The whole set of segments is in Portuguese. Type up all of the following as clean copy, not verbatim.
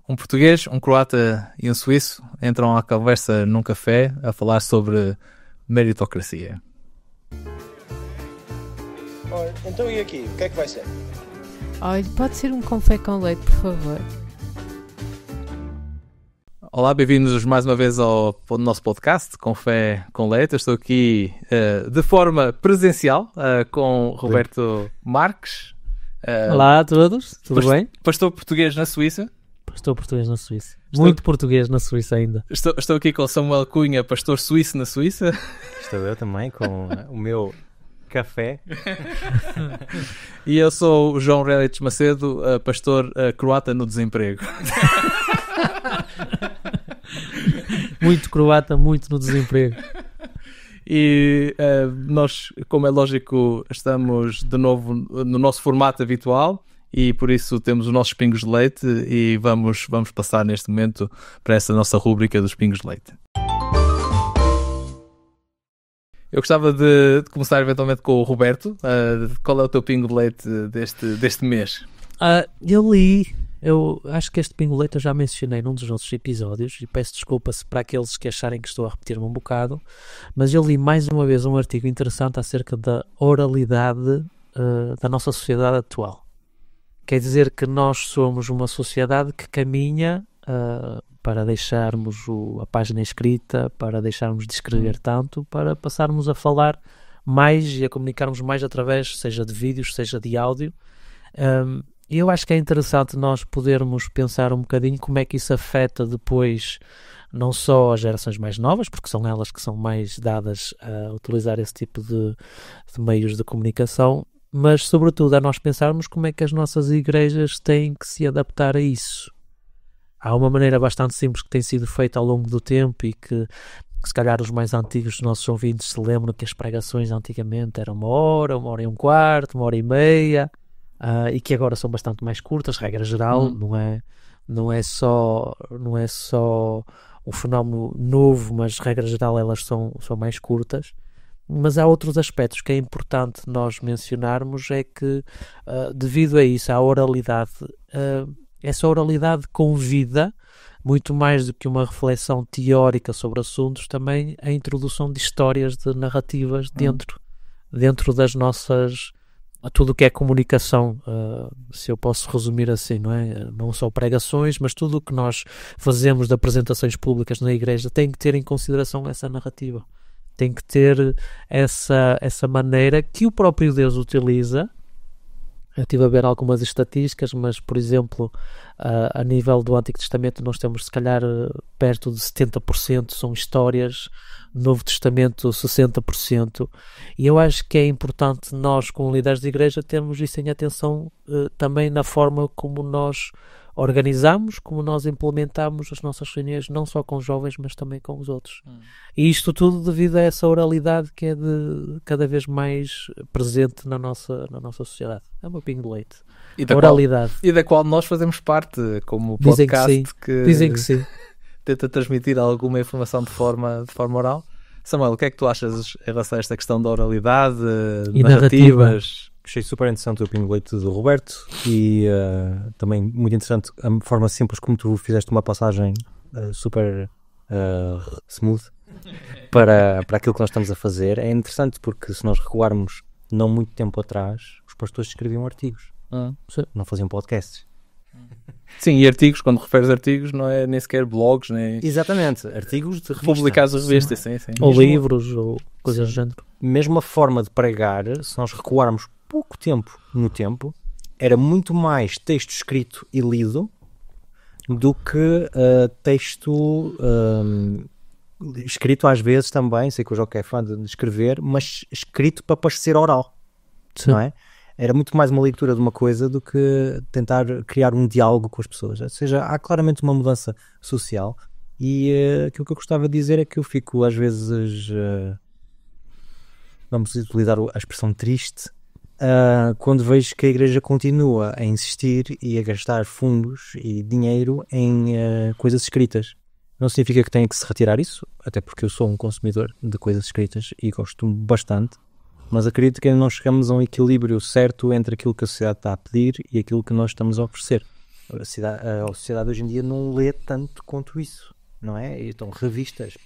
Um português, um croata e um suíço entram à conversa num café a falar sobre meritocracia. Ora, então e aqui? O que é que vai ser? Olha, pode ser um café com leite, por favor. Olá, bem-vindos mais uma vez ao nosso podcast Café com Leite. Eu estou aqui de forma presencial com Roberto Marques. Olá a todos, tudo bem? Pastor português na Suíça. Pastor português na Suíça. Muito português na Suíça ainda. Estou aqui com Samuel Cunha, pastor suíço na Suíça. Estou eu também com o meu café. E eu sou o João Relitz Macedo, pastor croata no desemprego. Muito croata, muito no desemprego. E nós, como é lógico, estamos de novo no nosso formato habitual e por isso temos os nossos pingos de leite e vamos passar neste momento para essa nossa rúbrica dos pingos de leite. Eu gostava de começar eventualmente com o Roberto. Qual é o teu pingo de leite deste mês? Eu acho que este pingo de leite eu já mencionei num dos nossos episódios e peço desculpa para aqueles que acharem que estou a repetir-me um bocado, mas eu li mais uma vez um artigo interessante acerca da oralidade da nossa sociedade atual. Quer dizer que nós somos uma sociedade que caminha para deixarmos a página escrita, para deixarmos de escrever tanto, para passarmos a falar mais e a comunicarmos mais através, seja de vídeos, seja de áudio. E eu acho que é interessante nós podermos pensar um bocadinho como é que isso afeta depois não só as gerações mais novas, porque são elas que são mais dadas a utilizar esse tipo de meios de comunicação, mas sobretudo a nós pensarmos como é que as nossas igrejas têm que se adaptar a isso. Há uma maneira bastante simples que tem sido feita ao longo do tempo e que se calhar os mais antigos dos nossos ouvintes se lembram que as pregações antigamente eram 1 hora e um quarto, 1h30, e que agora são bastante mais curtas, regra geral, não é só um fenómeno novo, mas regra geral elas são mais curtas. Mas há outros aspectos que é importante nós mencionarmos, é que devido a isso, a oralidade, essa oralidade convida, muito mais do que uma reflexão teórica sobre assuntos, também a introdução de histórias, de narrativas dentro das nossas... tudo o que é comunicação, se eu posso resumir assim, não é? Não só pregações, mas tudo o que nós fazemos de apresentações públicas na igreja tem que ter em consideração essa narrativa. Tem que ter essa maneira que o próprio Deus utiliza. Eu estive a ver algumas estatísticas, mas, por exemplo, a nível do Antigo Testamento nós temos, se calhar, perto de 70% são histórias, no Novo Testamento 60%, e eu acho que é importante nós, como líderes de igreja, termos isso em atenção também na forma como nós organizamos, como nós implementamos as nossas reuniões, não só com os jovens, mas também com os outros. E isto tudo devido a essa oralidade que é cada vez mais presente na nossa sociedade. É o meu pingo de leite. Oralidade. E da qual nós fazemos parte, como podcast Dizem que sim. Tenta transmitir alguma informação de forma oral. Samuel, o que é que tu achas em relação a esta questão da oralidade, e narrativas? Achei super interessante o pingo de leite do Roberto e também muito interessante a forma simples como tu fizeste uma passagem super smooth para aquilo que nós estamos a fazer. É interessante porque se nós recuarmos não muito tempo atrás, os pastores escreviam artigos, não faziam podcasts. Sim, e artigos, quando referes artigos, não é nem sequer blogs, nem... Exatamente, artigos de revista. Publicados em revistas, sim. Ou livros, ou coisas do género. Mesmo a forma de pregar, se nós recuarmos pouco tempo no tempo, era muito mais texto escrito e lido do que texto escrito às vezes também, sei que o João é fã de escrever, mas escrito para parecer oral. Sim. Não é? Era muito mais uma leitura de uma coisa do que tentar criar um diálogo com as pessoas. Ou seja, há claramente uma mudança social e aquilo que eu gostava de dizer é que eu fico às vezes, vamos utilizar a expressão triste, quando vejo que a igreja continua a insistir e a gastar fundos e dinheiro em coisas escritas. Não significa que tenha que se retirar isso, até porque eu sou um consumidor de coisas escritas e gosto bastante, mas acredito que ainda não chegamos a um equilíbrio certo entre aquilo que a sociedade está a pedir e aquilo que nós estamos a oferecer. A sociedade hoje em dia não lê tanto quanto isso, não é? Então, revistas,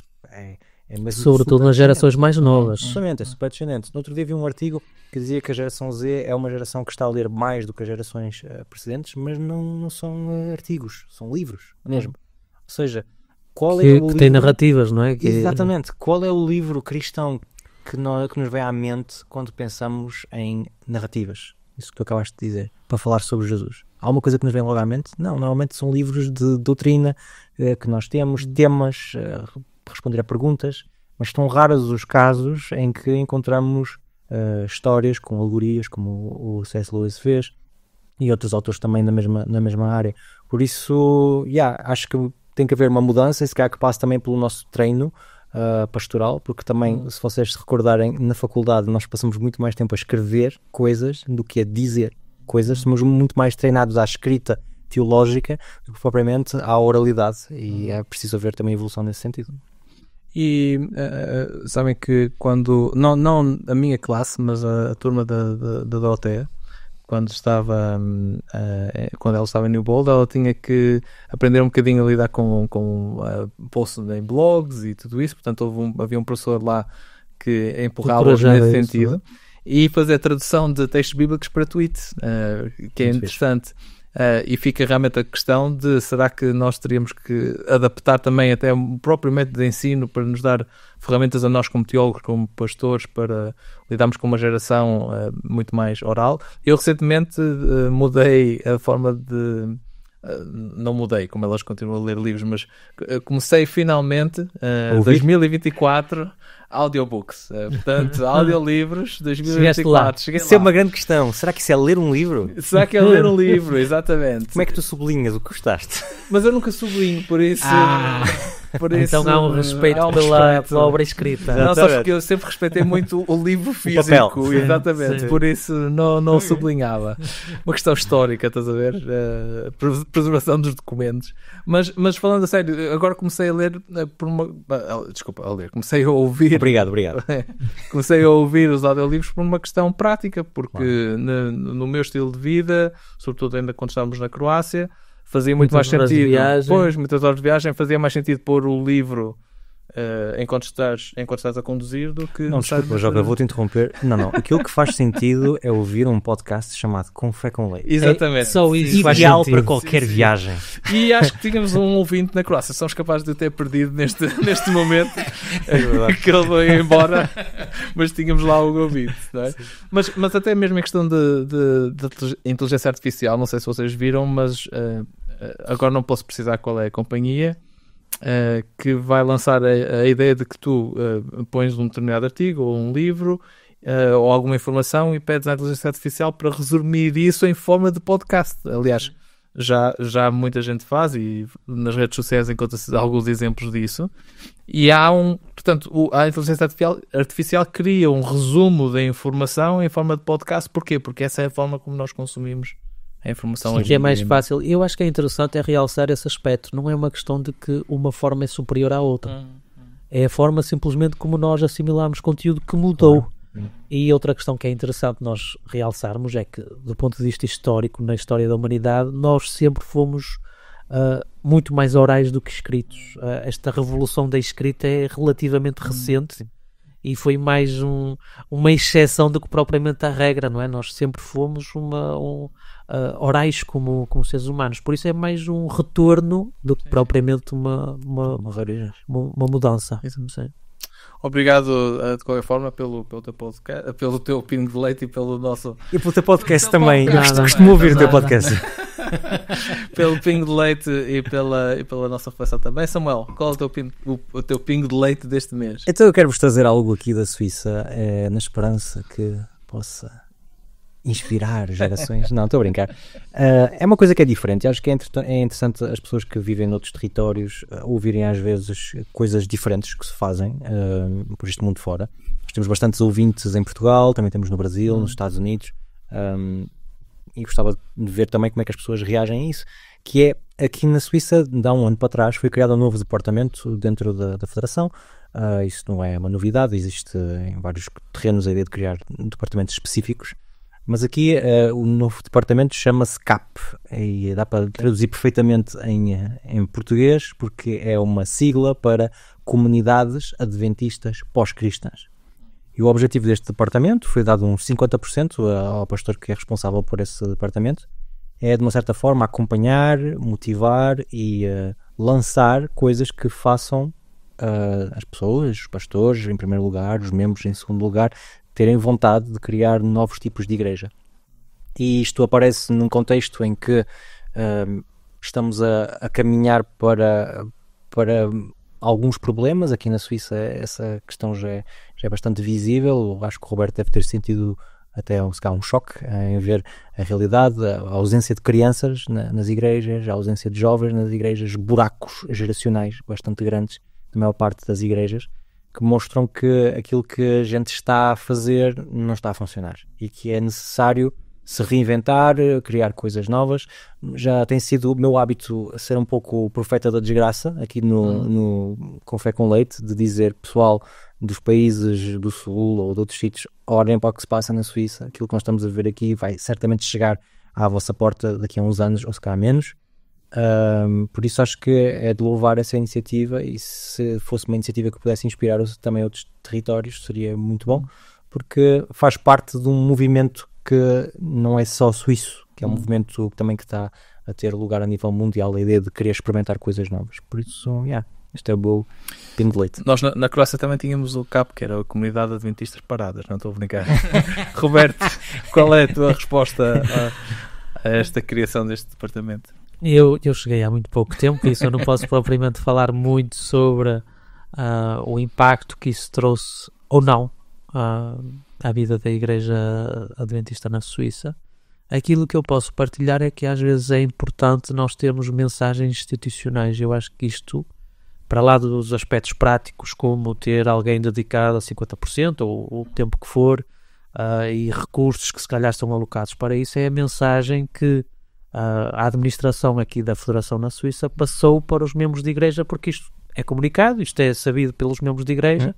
sobretudo nas gerações mais novas. Justamente, é super descendente. No outro dia vi um artigo que dizia que a geração Z é uma geração que está a ler mais do que as gerações precedentes, mas não são artigos, são livros mesmo. Ou seja, qual é o Que livro... tem narrativas, não é? Exatamente. Qual é o livro cristão que nos vem à mente quando pensamos em narrativas? Isso que tu acabaste de dizer, para falar sobre Jesus. Há alguma coisa que nos vem logo à mente? Não, normalmente são livros de doutrina que nós temos, temas, responder a perguntas, mas estão raros os casos em que encontramos histórias com alegorias, como o C.S. Lewis fez, e outros autores também na mesma área. Por isso, acho que tem que haver uma mudança, e se calhar que passe também pelo nosso treino pastoral, porque também, se vocês se recordarem, na faculdade nós passamos muito mais tempo a escrever coisas do que a dizer coisas, somos muito mais treinados à escrita teológica do que propriamente à oralidade, e é preciso haver também evolução nesse sentido. E sabem que quando, não a minha classe, mas a turma da Doroteia, quando ela estava em New Bold, ela tinha que aprender um bocadinho a lidar com posts em blogs e tudo isso. Portanto, havia um professor lá que empurrava nesse sentido, e fazer a tradução de textos bíblicos para tweet, que é interessante. E fica realmente a questão de, será que nós teríamos que adaptar também até o próprio método de ensino para nos dar ferramentas a nós como teólogos, como pastores, para lidarmos com uma geração muito mais oral. Eu recentemente mudei a forma de... não mudei, como elas continuam a ler livros, mas comecei finalmente 2024 audiobooks, portanto audiolivros 2024. Cheguei lá. Isso é uma grande questão. Será que isso é ler um livro? Será que é ler um livro? Exatamente. Como é que tu sublinhas o que gostaste? Mas eu nunca sublinho, por isso... Então há um respeito pela obra escrita. Não, só porque eu sempre respeitei muito o livro físico, exatamente, sim. Por isso não sublinhava. Uma questão histórica, estás a ver? Preservação dos documentos. Mas falando a sério, agora comecei a ler comecei a ouvir. Obrigado. Comecei a ouvir os audiolivros por uma questão prática, porque no meu estilo de vida, sobretudo ainda quando estávamos na Croácia, fazia muito mais sentido. Muitas horas de viagem, fazia mais sentido pôr o livro enquanto estás a conduzir do que... Não, desculpa, Joga, vou-te interromper. Não. Aquilo que faz sentido é ouvir um podcast chamado Com Fé com Leite. Exatamente. Só isso. Ideal para qualquer viagem. E acho que tínhamos um ouvinte na Croácia. Somos capazes de o ter perdido neste momento. Que ele foi embora. Mas tínhamos lá o ouvinte, não é? Mas até mesmo em questão de inteligência artificial, não sei se vocês viram, mas agora não posso precisar qual é a companhia, que vai lançar a ideia de que tu pões um determinado artigo ou um livro ou alguma informação e pedes à inteligência artificial para resumir isso em forma de podcast. Aliás, já muita gente faz, e nas redes sociais encontra-se alguns exemplos disso, e portanto, a inteligência artificial cria um resumo da informação em forma de podcast. Porquê? Porque essa é a forma como nós consumimos a informação. Sim, que é mais fácil. Eu acho que é interessante realçar esse aspecto. Não é uma questão de que uma forma é superior à outra. É a forma simplesmente como nós assimilamos conteúdo que mudou. E outra questão que é interessante nós realçarmos é que, do ponto de vista histórico, na história da humanidade, nós sempre fomos muito mais orais do que escritos. Esta revolução da escrita é relativamente recente. E foi mais uma exceção do que propriamente a regra, não é? Nós sempre fomos orais como seres humanos. Por isso é mais um retorno do que propriamente uma mudança. Obrigado, de qualquer forma, pelo teu podcast, pelo teu pingo de leite e pelo nosso... E pelo teu podcast também. Eu costumo ouvir o teu podcast. Pelo pingo de leite e pela nossa reflexão também. Samuel, qual é o teu pingo de leite deste mês? Então eu quero-vos trazer algo aqui da Suíça, na esperança que possa inspirar gerações. Não, estou a brincar. É uma coisa que é diferente. Acho que é interessante as pessoas que vivem noutros territórios ouvirem às vezes coisas diferentes que se fazem por este mundo fora. Nós temos bastantes ouvintes em Portugal, também temos no Brasil, nos Estados Unidos, e gostava de ver também como é que as pessoas reagem a isso, que é aqui na Suíça, há um ano para trás, foi criado um novo departamento dentro da Federação. Isso não é uma novidade, existe em vários terrenos a ideia de criar departamentos específicos, Mas aqui o novo departamento chama-se CAP e dá para traduzir perfeitamente em português, porque é uma sigla para Comunidades Adventistas Pós-Cristãs. E o objetivo deste departamento foi dado uns 50% ao pastor que é responsável por esse departamento. É, de uma certa forma, acompanhar, motivar e lançar coisas que façam as pessoas, os pastores em primeiro lugar, os membros em segundo lugar, terem vontade de criar novos tipos de igreja. E isto aparece num contexto em que estamos a caminhar para alguns problemas. Aqui na Suíça essa questão já é bastante visível. Eu acho que o Roberto deve ter sentido até um choque em ver a realidade, a ausência de crianças nas igrejas, a ausência de jovens nas igrejas, buracos geracionais bastante grandes na maior parte das igrejas, que mostram que aquilo que a gente está a fazer não está a funcionar e que é necessário se reinventar, criar coisas novas. Já tem sido o meu hábito ser um pouco o profeta da desgraça aqui no Café com Leite, de dizer, pessoal dos países do Sul ou de outros sítios, olhem para o que se passa na Suíça, aquilo que nós estamos a ver aqui vai certamente chegar à vossa porta daqui a uns anos ou se calhar menos. Por isso acho que é de louvar essa iniciativa, e se fosse uma iniciativa que pudesse inspirar também outros territórios seria muito bom, porque faz parte de um movimento que não é só suíço, que é um movimento também que está a ter lugar a nível mundial, a ideia de querer experimentar coisas novas. Por isso, este é o meu pingo de leite. Nós na Croácia também tínhamos o CAP, que era a Comunidade Adventistas Paradas, não estou a brincar. Roberto, qual é a tua resposta a esta criação deste departamento? Eu cheguei há muito pouco tempo, por isso eu não posso propriamente falar muito sobre o impacto que isso trouxe ou não à vida da Igreja Adventista na Suíça. Aquilo que eu posso partilhar é que às vezes é importante nós termos mensagens institucionais. Eu acho que isto, para lá dos aspectos práticos, como ter alguém dedicado a 50% ou o tempo que for, e recursos que se calhar estão alocados para isso, é a mensagem que a administração aqui da Federação na Suíça passou para os membros de igreja, porque isto é comunicado, isto é sabido pelos membros de igreja,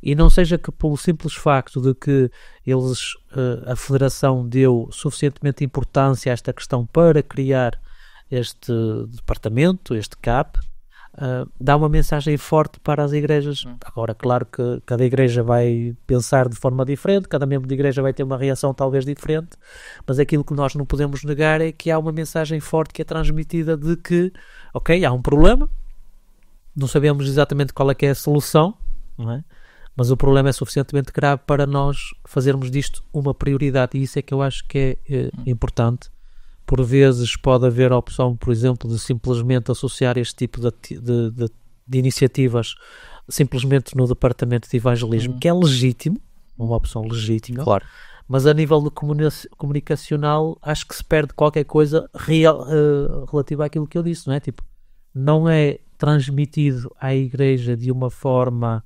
e não seja que pelo simples facto de que a Federação deu suficientemente importância a esta questão para criar este departamento, este CAP, dá uma mensagem forte para as igrejas. Agora, claro que cada igreja vai pensar de forma diferente, cada membro de igreja vai ter uma reação talvez diferente, mas aquilo que nós não podemos negar é que há uma mensagem forte que é transmitida de que, ok, há um problema, não sabemos exatamente qual é que é a solução, não é? Mas o problema é suficientemente grave para nós fazermos disto uma prioridade, e isso é que eu acho que é importante. Por vezes pode haver a opção, por exemplo, de simplesmente associar este tipo de iniciativas simplesmente no departamento de evangelismo, que é legítimo, uma opção legítima, claro. Mas a nível de comunicacional acho que se perde qualquer coisa relativa àquilo que eu disse, não é? Tipo, não é transmitido à igreja de uma forma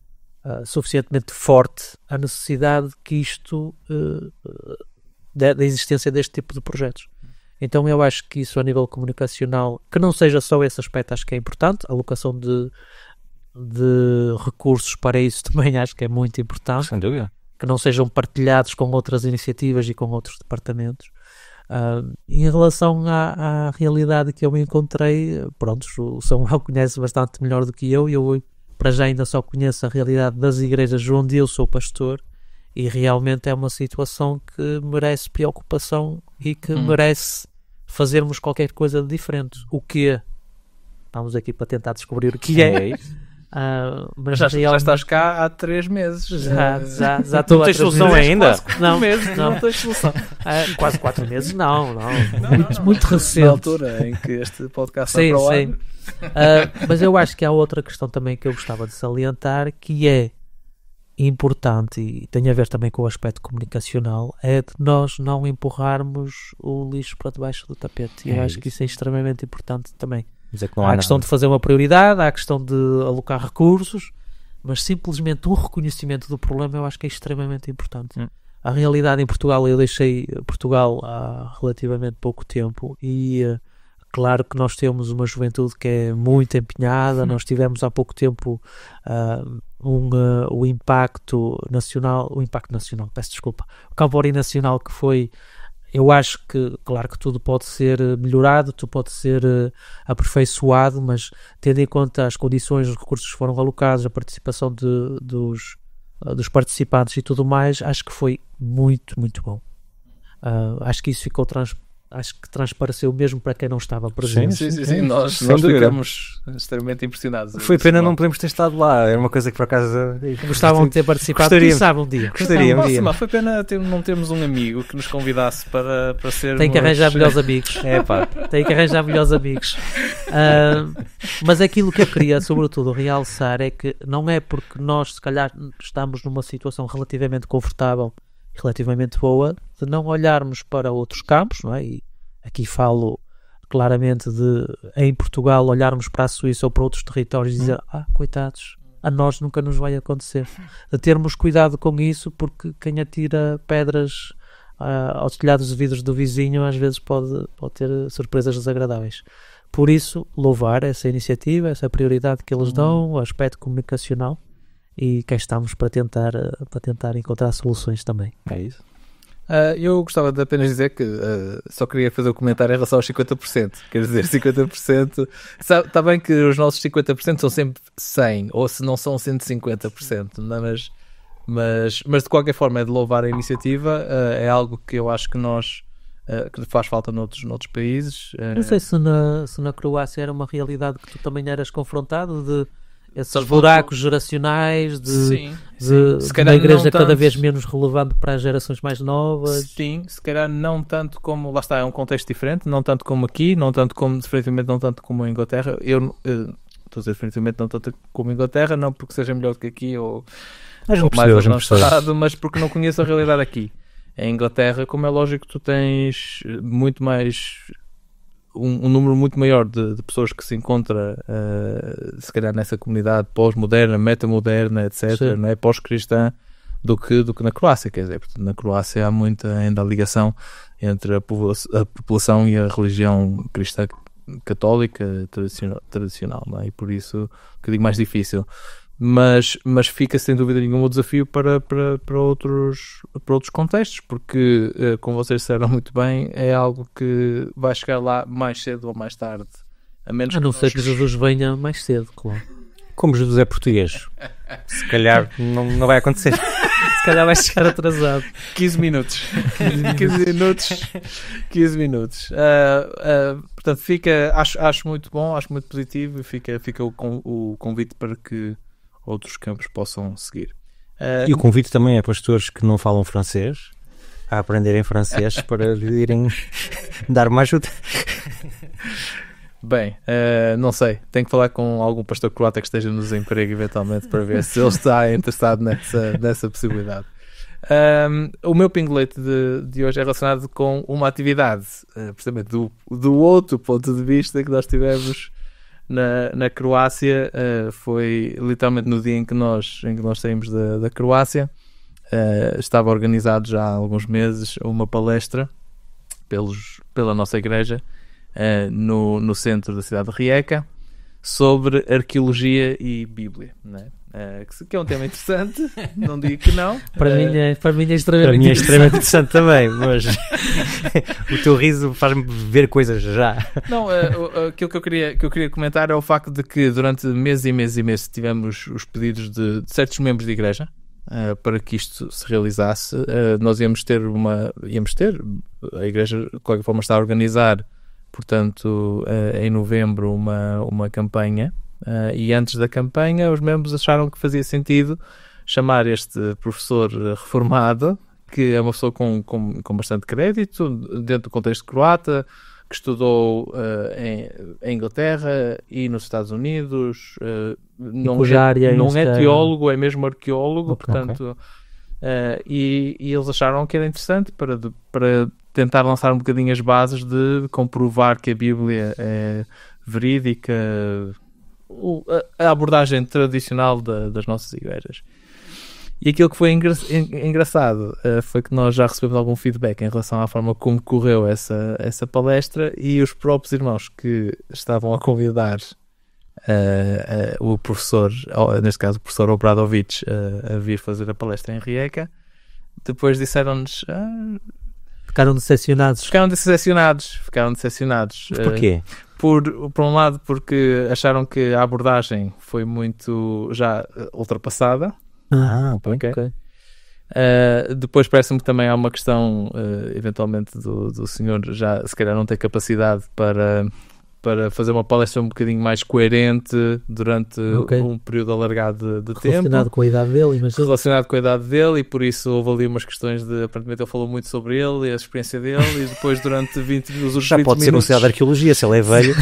suficientemente forte a necessidade que isto da existência deste tipo de projetos. Então eu acho que isso a nível comunicacional, que não seja só esse aspecto, acho que é importante. A alocação de recursos para isso também acho que é muito importante. Sem dúvida. Que não sejam partilhados com outras iniciativas e com outros departamentos. Em relação à realidade que eu encontrei, pronto, o Samuel conhece bastante melhor do que eu para já ainda só conheço a realidade das igrejas onde eu sou pastor, e realmente é uma situação que merece preocupação e que merece fazermos qualquer coisa de diferente. O que estamos aqui para tentar descobrir o que é. Mas já estás cá há 3 meses. Já estou. Não tens solução ainda? Não, não tens solução. Quase 4 meses, não. Muito recente. Na altura em que este podcast está para o ar. Mas eu acho que há outra questão também que eu gostava de salientar, que é importante e tem a ver também com o aspecto comunicacional, é de nós não empurrarmos o lixo para debaixo do tapete. E eu acho que isso é extremamente importante também. Há a questão de fazer uma prioridade, há a questão de alocar recursos, mas simplesmente um reconhecimento do problema eu acho que é extremamente importante. A realidade em Portugal, eu deixei Portugal há relativamente pouco tempo e claro que nós temos uma juventude que é muito empenhada. Nós tivemos há pouco tempo o impacto nacional, peço desculpa, o Campo Ori Nacional, que foi Eu acho que, claro que tudo pode ser melhorado, tudo pode ser aperfeiçoado, mas tendo em conta as condições, os recursos que foram alocados, a participação dos participantes e tudo mais, acho que foi muito, muito bom. Acho que isso ficou acho que transpareceu mesmo para quem não estava presente. Sim. Nós ficamos extremamente impressionados. Foi pena não podemos ter estado lá. Era uma coisa que por acaso Gostavam de ter participado. Quem sabe um dia. Gostaria um dia. Mas foi pena não termos um amigo que nos convidasse para sermos... Tem que arranjar melhores amigos. Tem que arranjar melhores amigos. Mas aquilo que eu queria, sobretudo, realçar é que não é porque nós, se calhar, estamos numa situação relativamente confortável, relativamente boa, de não olharmos para outros campos, não é? E aqui falo claramente de, em Portugal, olharmos para a Suíça ou para outros territórios e dizer, coitados, a nós nunca nos vai acontecer. De termos cuidado com isso, porque quem atira pedras aos telhados de vidros do vizinho às vezes pode ter surpresas desagradáveis. Por isso, louvar essa iniciativa, essa prioridade que eles dão, o aspecto comunicacional, e cá estamos para tentar encontrar soluções também. É isso. Eu gostava de apenas dizer que só queria fazer um comentário em relação aos 50%. Quer dizer, 50%... Está bem que os nossos 50% são sempre 100%, ou se não são 150%, não é? Mas de qualquer forma é de louvar a iniciativa. É algo que eu acho que que faz falta noutros países. Não sei se na Croácia era uma realidade que tu também eras confrontado de... esses buracos geracionais de uma igreja cada vez menos relevante para as gerações mais novas. Sim, se calhar não tanto como, lá está, é um contexto diferente, não tanto como aqui, definitivamente não tanto como a Inglaterra. Eu estou a dizer definitivamente não tanto como a Inglaterra, não porque seja melhor do que aqui ou mais avançado, mas porque não conheço a realidade aqui. Em Inglaterra, como é lógico, tu tens muito mais... Um número muito maior de pessoas que se encontra se calhar nessa comunidade pós-moderna, metamoderna, etc., não é? Pós-cristã, do que na Croácia. Quer dizer, na Croácia há muita ainda ligação entre a população e a religião cristã católica tradicional, não é? E por isso um bocadinho mais difícil. Mas fica sem dúvida nenhuma o desafio para outros contextos, porque, como vocês disseram muito bem, é algo que vai chegar lá mais cedo ou mais tarde. A não ser que Jesus venha mais cedo, claro. Como Jesus é português, se calhar não vai acontecer. Se calhar vai chegar atrasado. 15 minutos. 15 minutos. Portanto, acho muito bom, acho muito positivo, e fica o convite para que outros campos possam seguir. E o convite também é para as pessoas que não falam francês a aprenderem francês para irem dar uma ajuda. Bem, não sei, tenho que falar com algum pastor croata que esteja no desemprego eventualmente para ver se ele está interessado nessa possibilidade. O meu pingo-leite de hoje é relacionado com uma atividade, precisamente do outro ponto de vista que nós tivemos na Croácia. Foi literalmente no dia em que nós saímos da Croácia. Estava organizado já há alguns meses uma palestra pela nossa igreja no centro da cidade de Rijeka sobre arqueologia e Bíblia, não é? Que é um tema interessante, não digo que não. Para mim é extremamente interessante também, mas o teu riso faz-me ver coisas já. Não, aquilo que eu queria comentar é o facto de que durante meses e meses e meses tivemos os pedidos de certos membros de igreja para que isto se realizasse. Nós íamos ter, a igreja de qualquer forma está a organizar, portanto, em novembro uma campanha. E antes da campanha os membros acharam que fazia sentido chamar este professor reformado, que é uma pessoa com bastante crédito dentro do contexto croata, que estudou em Inglaterra e nos Estados Unidos, não é teólogo, é mesmo arqueólogo, portanto. E eles acharam que era interessante para tentar lançar um bocadinho as bases de comprovar que a Bíblia é verídica, a abordagem tradicional das nossas igrejas. E aquilo que foi engraçado foi que nós já recebemos algum feedback em relação à forma como correu essa palestra, e os próprios irmãos que estavam a convidar o professor, neste caso o professor Obradovic, a vir fazer a palestra em Rijeka, depois disseram-nos Ficaram decepcionados. Ficaram decepcionados. Mas porquê? Por um lado, porque acharam que a abordagem foi muito já ultrapassada. Ok. Depois parece-me que também há uma questão, eventualmente, do senhor já se calhar não ter capacidade para fazer uma palestra um bocadinho mais coerente durante um período alargado de tempo. Relacionado com a idade dele, mas Relacionado com a idade dele, e por isso houve ali umas questões de, aparentemente ele falou muito sobre ele e a experiência dele, e depois durante 20 minutos... Já pode ser um cidade de arqueologia, se ele é velho.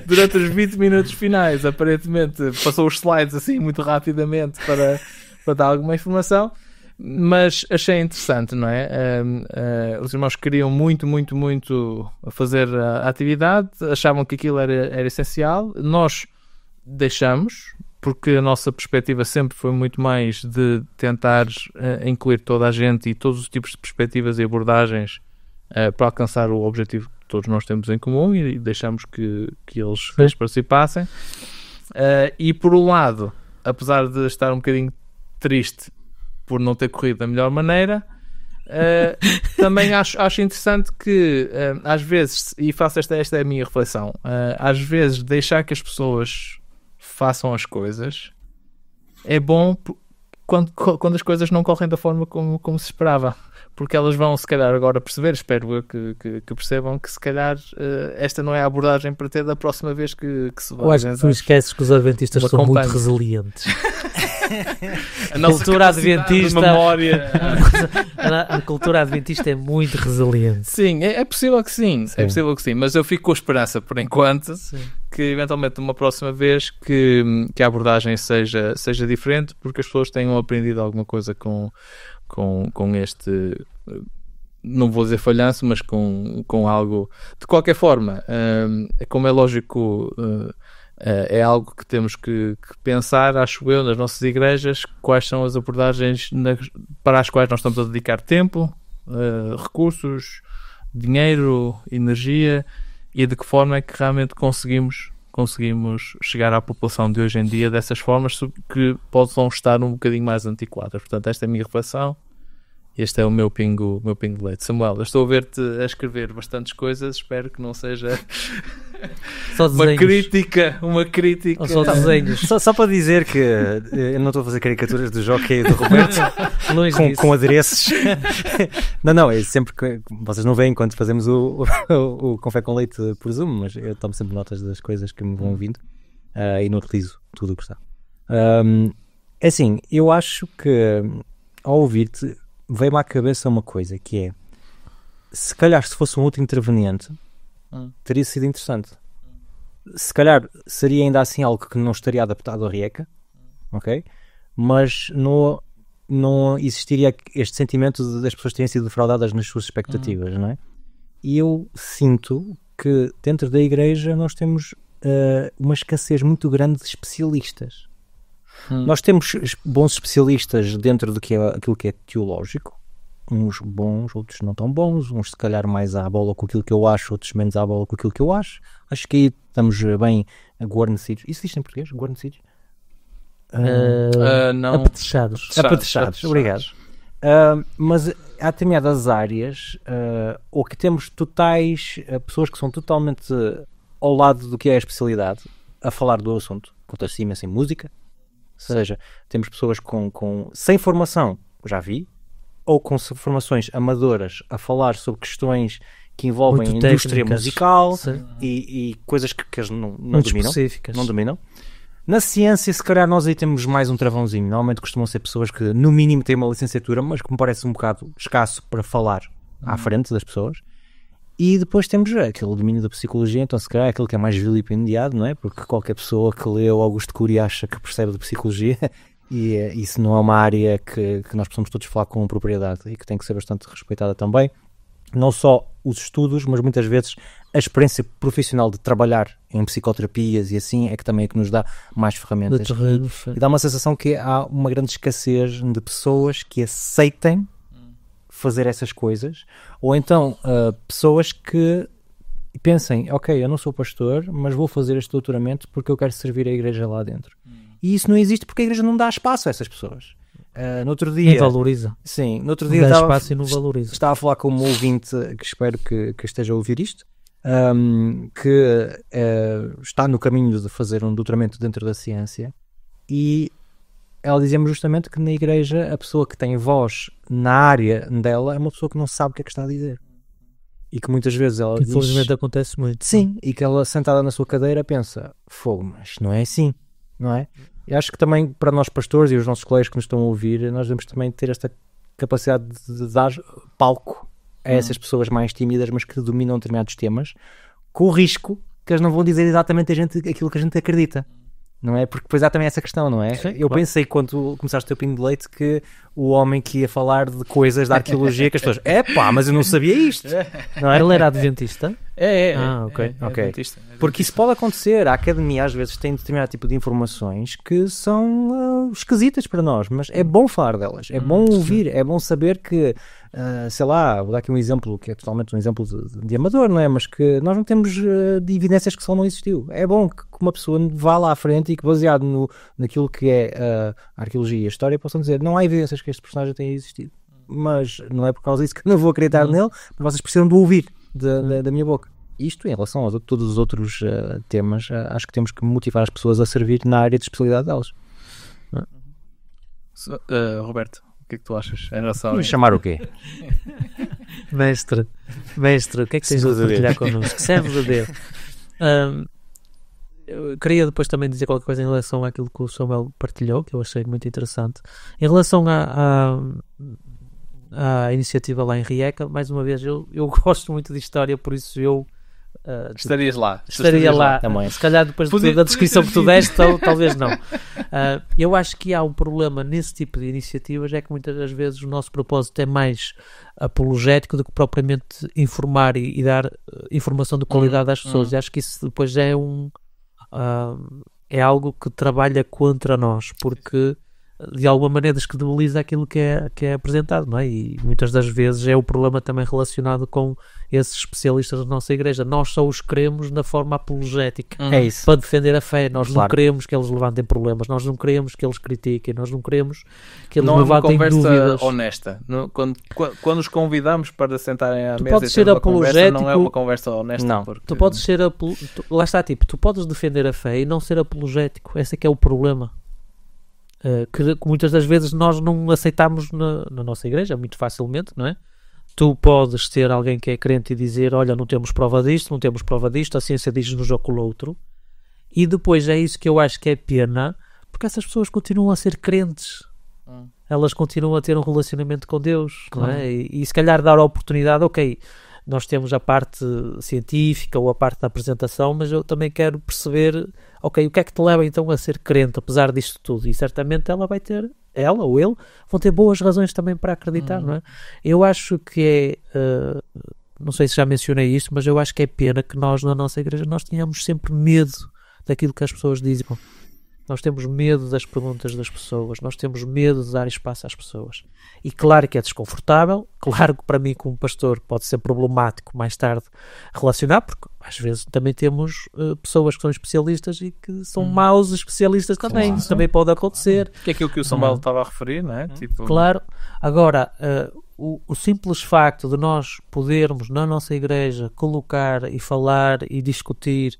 Durante os 20 minutos finais, aparentemente passou os slides assim muito rapidamente para dar alguma informação, mas achei interessante, não é? Os irmãos queriam muito fazer a atividade, achavam que aquilo era essencial. Nós deixamos, porque a nossa perspectiva sempre foi muito mais de tentar incluir toda a gente e todos os tipos de perspectivas e abordagens para alcançar o objetivo que todos nós temos em comum, e deixamos que eles participassem. E por um lado, apesar de estar um bocadinho triste por não ter corrido da melhor maneira, também acho interessante que às vezes, e faço esta é a minha reflexão, às vezes deixar que as pessoas façam as coisas é bom quando as coisas não correm da forma como se esperava, porque elas vão se calhar agora perceber, espero eu que percebam que se calhar esta não é a abordagem para ter da próxima vez que se vai. Eu acho que tu esqueces que os adventistas são muito resilientes. A nossa cultura adventista, memória. A cultura adventista é muito resiliente. Sim, é possível que sim. É possível que sim, mas eu fico com a esperança por enquanto que eventualmente numa próxima vez que a abordagem seja diferente, porque as pessoas tenham aprendido alguma coisa com este, não vou dizer falhanço, mas com algo. De qualquer forma, como é lógico, é algo que temos que pensar, acho eu, nas nossas igrejas, quais são as abordagens para as quais nós estamos a dedicar tempo, recursos, dinheiro, energia, e de que forma é que realmente conseguimos chegar à população de hoje em dia dessas formas que possam estar um bocadinho mais antiquadas. Portanto, esta é a minha reflexão. Este é o meu pingo de leite. Samuel, eu estou a ver-te a escrever bastantes coisas, espero que não seja só uma crítica. Ou só desenhos. Só para dizer que eu não estou a fazer caricaturas do Jockey e do Roberto com adereços. Não, é sempre que vocês não veem quando fazemos o café com leite por Zoom, mas eu tomo sempre notas das coisas que me vão vindo e não utilizo tudo o que está. É assim, eu acho que ao ouvir-te veio-me à cabeça uma coisa, que é, se calhar se fosse um outro interveniente teria sido interessante. Se calhar seria ainda assim algo que não estaria adaptado à Rieca, ok? Mas não existiria este sentimento das pessoas terem sido defraudadas nas suas expectativas, não é? E eu sinto que dentro da igreja nós temos uma escassez muito grande de especialistas. Nós temos bons especialistas dentro do que é aquilo que é teológico, uns bons, outros não tão bons, uns se calhar mais à bola com aquilo que eu acho, outros menos à bola com aquilo que eu acho. Acho que aí estamos bem guarnecidos. Isso existe em português? Guarnecidos? Não. Apetrechados. Obrigado. Mas há determinadas áreas ou que temos totais pessoas que são totalmente ao lado do que é a especialidade a falar do assunto. Acontece imenso em música. Ou seja, temos pessoas sem formação, já vi, ou com formações amadoras a falar sobre questões que envolvem a indústria musical e coisas que eles não dominam. Não dominam. Na ciência, se calhar nós aí temos mais um travãozinho. Normalmente costumam ser pessoas que no mínimo têm uma licenciatura, mas que me parece um bocado escasso para falar à frente das pessoas. E depois temos aquele domínio da psicologia, então se calhar é aquele que é mais vilipendiado, não é? Porque qualquer pessoa que leu Augusto Cury acha que percebe de psicologia e isso não é uma área que nós possamos todos falar com propriedade e que tem que ser bastante respeitada também. Não só os estudos, mas muitas vezes a experiência profissional de trabalhar em psicoterapias e assim é que também é que nos dá mais ferramentas. E dá uma sensação que há uma grande escassez de pessoas que aceitem fazer essas coisas, ou então pessoas que pensem, ok, eu não sou pastor, mas vou fazer este doutoramento porque eu quero servir a igreja lá dentro. E isso não existe porque a igreja não dá espaço a essas pessoas. No outro Nem dia, valoriza. sim, no outro Não dia dá espaço e não valoriza. estava a falar com um ouvinte que espero que esteja a ouvir isto, que está no caminho de fazer um doutoramento dentro da ciência, e ela dizia-me justamente que na igreja a pessoa que tem voz na área dela é uma pessoa que não sabe o que é que está a dizer. E que muitas vezes ela diz... Infelizmente acontece muito. Sim, e que ela sentada na sua cadeira pensa, fogo, mas não é assim, não é? E acho que também para nós pastores e os nossos colegas que nos estão a ouvir, nós devemos também ter esta capacidade de dar palco a essas pessoas mais tímidas, mas que dominam determinados temas, com o risco que eles não vão dizer exatamente aquilo que a gente acredita. Não é? Porque depois há também essa questão, não é? Sim, eu claro. pensei, quando tu começaste o teu pingo de leite, que o homem que ia falar de coisas da arqueologia, que as pessoas, mas eu não sabia isto. Não é? Ele era adventista? Ok. Adventista. Porque isso pode acontecer. A academia às vezes tem determinado tipo de informações que são esquisitas para nós, mas é bom falar delas, é bom ouvir, é bom saber que, sei lá, vou dar aqui um exemplo que é totalmente um exemplo de amador, não é? Mas que nós não temos de evidências que só não existiu. É bom que uma pessoa vá lá à frente e que, baseado naquilo que é a arqueologia e a história, possam dizer, não há evidências que este personagem tenha existido. Mas não é por causa disso que não vou acreditar nele, mas vocês precisam de ouvir da minha boca. Isto em relação a todos os outros temas, acho que temos que motivar as pessoas a servir na área de especialidade delas. Roberto, o que é que tu achas em relação a Vamos chamar o quê? Mestre, o que é que tens de partilhar connosco? Servos a Deus. Eu queria depois também dizer qualquer coisa em relação àquilo que o Samuel partilhou, que eu achei muito interessante. Em relação à iniciativa lá em Rijeka, mais uma vez, eu gosto muito de história, por isso eu Estarias lá. estaria lá também. se calhar depois da descrição que tu deste, talvez não. Eu acho que há um problema nesse tipo de iniciativas, é que muitas das vezes o nosso propósito é mais apologético do que propriamente informar e dar informação de qualidade às pessoas. E acho que isso depois é algo que trabalha contra nós, porque de alguma maneira descredibiliza aquilo que é apresentado, não é? E muitas das vezes é o problema também relacionado com esses especialistas da nossa igreja. Nós só os queremos na forma apologética, É isso. para defender a fé. Nós não Claro. queremos que eles levantem problemas, nós não queremos que eles critiquem, nós não queremos que eles Não é uma levantem conversa dúvidas. honesta. Quando os convidamos para sentarem à Tu mesa podes e ter ser uma conversa, não é apologético. uma conversa honesta. Não. Porque... Tu podes ser lá está, tu podes defender a fé e não ser apologético. Esse é que é o problema. Que muitas das vezes nós não aceitamos na nossa igreja, muito facilmente, não é? Tu podes ter alguém que é crente e dizer, olha, não temos prova disto, a ciência diz-nos aquilo outro, e depois é isso que eu acho que é pena, porque essas pessoas continuam a ser crentes. Elas continuam a ter um relacionamento com Deus, não é? E se calhar dar a oportunidade, ok, nós temos a parte científica ou a parte da apresentação, mas eu também quero perceber, ok, o que é que te leva então a ser crente, apesar disto tudo? E certamente ela ou ele, vão ter boas razões também para acreditar, não é? Eu acho que não sei se já mencionei isto, mas eu acho que é pena que nós, na nossa igreja, nós tenhamos sempre medo daquilo que as pessoas dizem. Nós temos medo das perguntas das pessoas, nós temos medo de dar espaço às pessoas. E claro que é desconfortável, claro que para mim como pastor pode ser problemático mais tarde relacionar, porque às vezes também temos pessoas que são especialistas e que são maus especialistas também, Claro. isso também pode acontecer. Que é aquilo que o Samuel estava a referir, não é? Tipo, Claro, agora o simples facto de nós podermos na nossa igreja colocar e falar e discutir,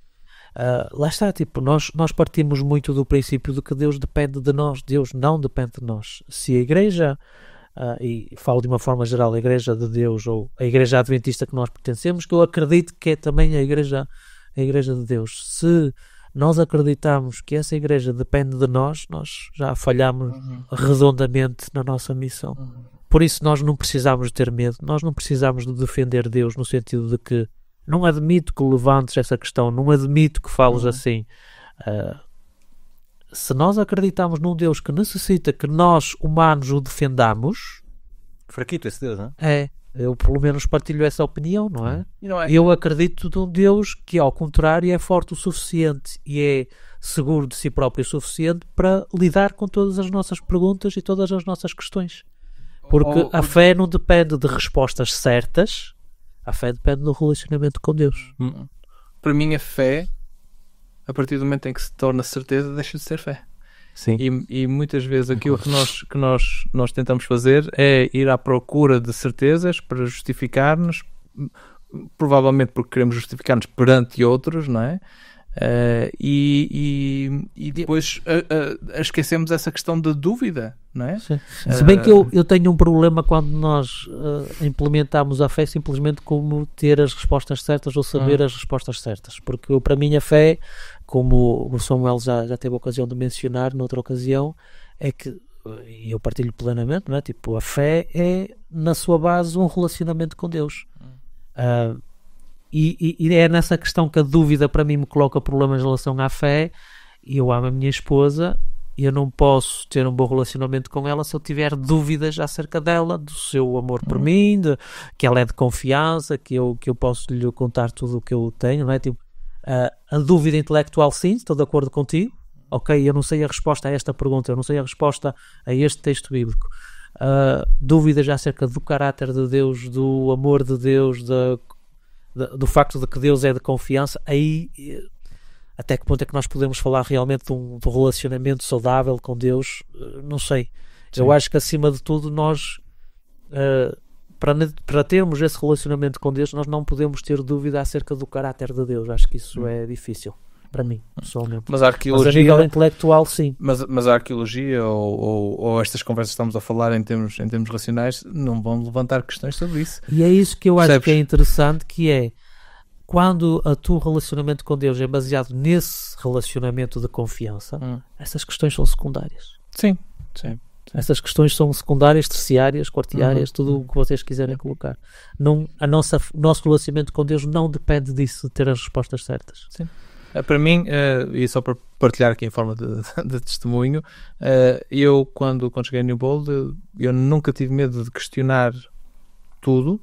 lá está, tipo, nós partimos muito do princípio de que Deus depende de nós. Deus não depende de nós. Se a igreja, e falo de uma forma geral, a igreja de Deus ou a igreja adventista que nós pertencemos, que eu acredito que é também a igreja de Deus, se nós acreditamos que essa igreja depende de nós já falhamos redondamente na nossa missão. Por isso nós não precisamos de ter medo, nós não precisamos de defender Deus no sentido de que não admito que levantes essa questão, não admito que fales assim. Se nós acreditamos num Deus que necessita que nós, humanos, o defendamos, Fraquito esse Deus, não é? eu pelo menos partilho essa opinião, não é? e não é? Eu acredito num Deus que, ao contrário, é forte o suficiente e é seguro de si próprio o suficiente para lidar com todas as nossas perguntas e todas as nossas questões. Porque a fé não depende de respostas certas, a fé depende do relacionamento com Deus. Para mim a fé, a partir do momento em que se torna certeza, deixa de ser fé. Sim. E muitas vezes aquilo que nós tentamos fazer é ir à procura de certezas para justificar-nos, provavelmente porque queremos justificar-nos perante outros, não é? E depois esquecemos essa questão da dúvida, não é? Sim. Se bem que eu tenho um problema quando nós implementamos a fé simplesmente como ter as respostas certas ou saber as respostas certas, porque para mim a fé, como o Samuel já teve a ocasião de mencionar noutra ocasião, é que, e eu partilho plenamente, não é? Tipo, a fé é na sua base um relacionamento com Deus. E é nessa questão que a dúvida para mim me coloca problemas em relação à fé. E eu amo a minha esposa e eu não posso ter um bom relacionamento com ela se eu tiver dúvidas acerca dela, do seu amor por mim, que ela é de confiança, que eu posso lhe contar tudo o que eu tenho, não é? Tipo, a dúvida intelectual, sim, estou de acordo contigo. Ok, eu não sei a resposta a esta pergunta, eu não sei a resposta a este texto bíblico. Dúvidas acerca do caráter de Deus, do amor de Deus, do facto de que Deus é de confiança, aí até que ponto é que nós podemos falar realmente de um relacionamento saudável com Deus? Não sei. Sim. Eu acho que acima de tudo nós, para termos esse relacionamento com Deus, nós não podemos ter dúvida acerca do caráter de Deus. Acho que isso é difícil para mim, pessoalmente. Mas a arqueologia, mas a nível intelectual, sim. Mas a arqueologia ou estas conversas que estamos a falar em termos racionais não vão levantar questões sobre isso. E é isso que eu acho que é interessante, que é quando o teu relacionamento com Deus é baseado nesse relacionamento de confiança, essas questões são secundárias. Sim. Essas questões são secundárias, terciárias, quartiárias, tudo o que vocês quiserem colocar. Não, o nosso relacionamento com Deus não depende disso, de ter as respostas certas. Sim. Para mim, e só para partilhar aqui em forma de testemunho, eu quando cheguei a New Bold, eu nunca tive medo de questionar tudo,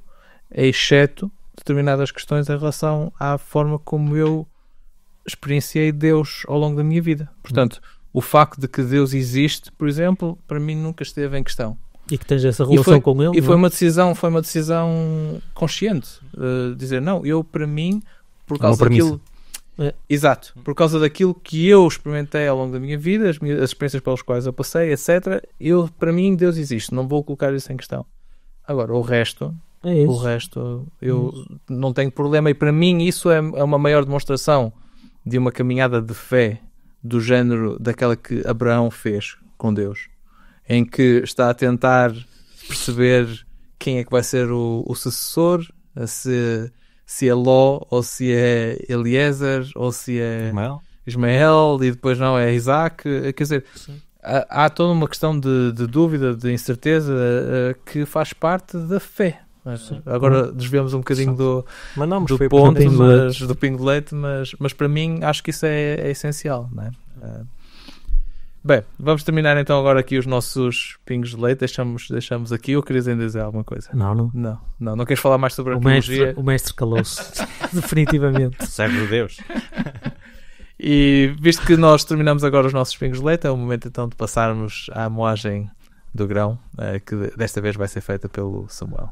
exceto determinadas questões em relação à forma como eu experienciei Deus ao longo da minha vida. Portanto, o facto de que Deus existe, por exemplo, para mim nunca esteve em questão. E que tens essa relação com Ele. E foi uma decisão consciente. Dizer, não, eu para mim, por causa daquilo... Exato, por causa daquilo que eu experimentei ao longo da minha vida, as experiências pelas quais eu passei, etc. Para mim Deus existe, não vou colocar isso em questão. Agora, o resto eu não tenho problema, e para mim isso é uma maior demonstração de uma caminhada de fé do género daquela que Abraão fez com Deus, em que está a tentar perceber quem é que vai ser o sucessor, se é Ló, ou se é Eliezer, ou se é Ismael, e depois não é Isaac. Quer dizer, há toda uma questão de dúvida, de incerteza, que faz parte da fé. Agora desviamos um bocadinho do ponto, do pingo de leite, mas para mim acho que isso é essencial, não é? Bem, vamos terminar então agora aqui os nossos pingos de leite. Deixamos aqui, ou querias ainda dizer alguma coisa? Não queres falar mais sobre a arqueologia? O mestre calou-se. Definitivamente. Servo de Deus. E visto que nós terminamos agora os nossos pingos de leite, é o momento então de passarmos à moagem do grão, que desta vez vai ser feita pelo Samuel.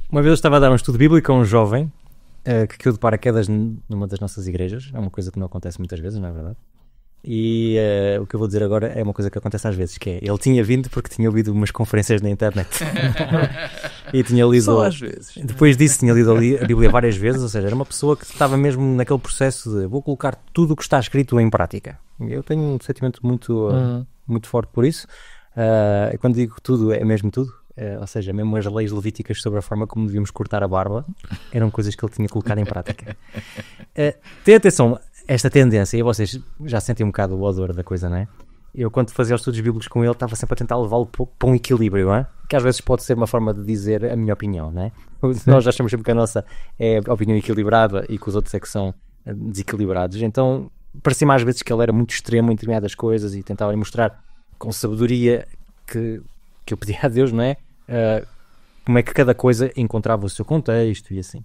Uma vez eu estava a dar um estudo bíblico a um jovem que caiu de paraquedas numa das nossas igrejas. É uma coisa que não acontece muitas vezes, não é verdade? E o que eu vou dizer agora é uma coisa que acontece às vezes, que é, ele tinha vindo porque tinha ouvido umas conferências na internet. E tinha lido... Só às vezes. Depois disso tinha lido a Bíblia várias vezes, ou seja, era uma pessoa que estava mesmo naquele processo de vou colocar tudo o que está escrito em prática. Eu tenho um sentimento muito forte por isso. Quando digo tudo, é mesmo tudo. Ou seja, mesmo as leis levíticas sobre a forma como devíamos cortar a barba eram coisas que ele tinha colocado em prática. Tenha atenção, esta tendência, e vocês já sentem um bocado o odor da coisa, não é? Eu, quando fazia os estudos bíblicos com ele, estava sempre a tentar levá-lo para um equilíbrio, não é? Que às vezes pode ser uma forma de dizer a minha opinião, não é? Nós achamos sempre que a nossa é a opinião equilibrada e que os outros é que são desequilibrados. Então, parecia-me às vezes que ele era muito extremo em determinadas coisas e tentava mostrar com sabedoria que eu pedia a Deus, não é? Como é que cada coisa encontrava o seu contexto e assim.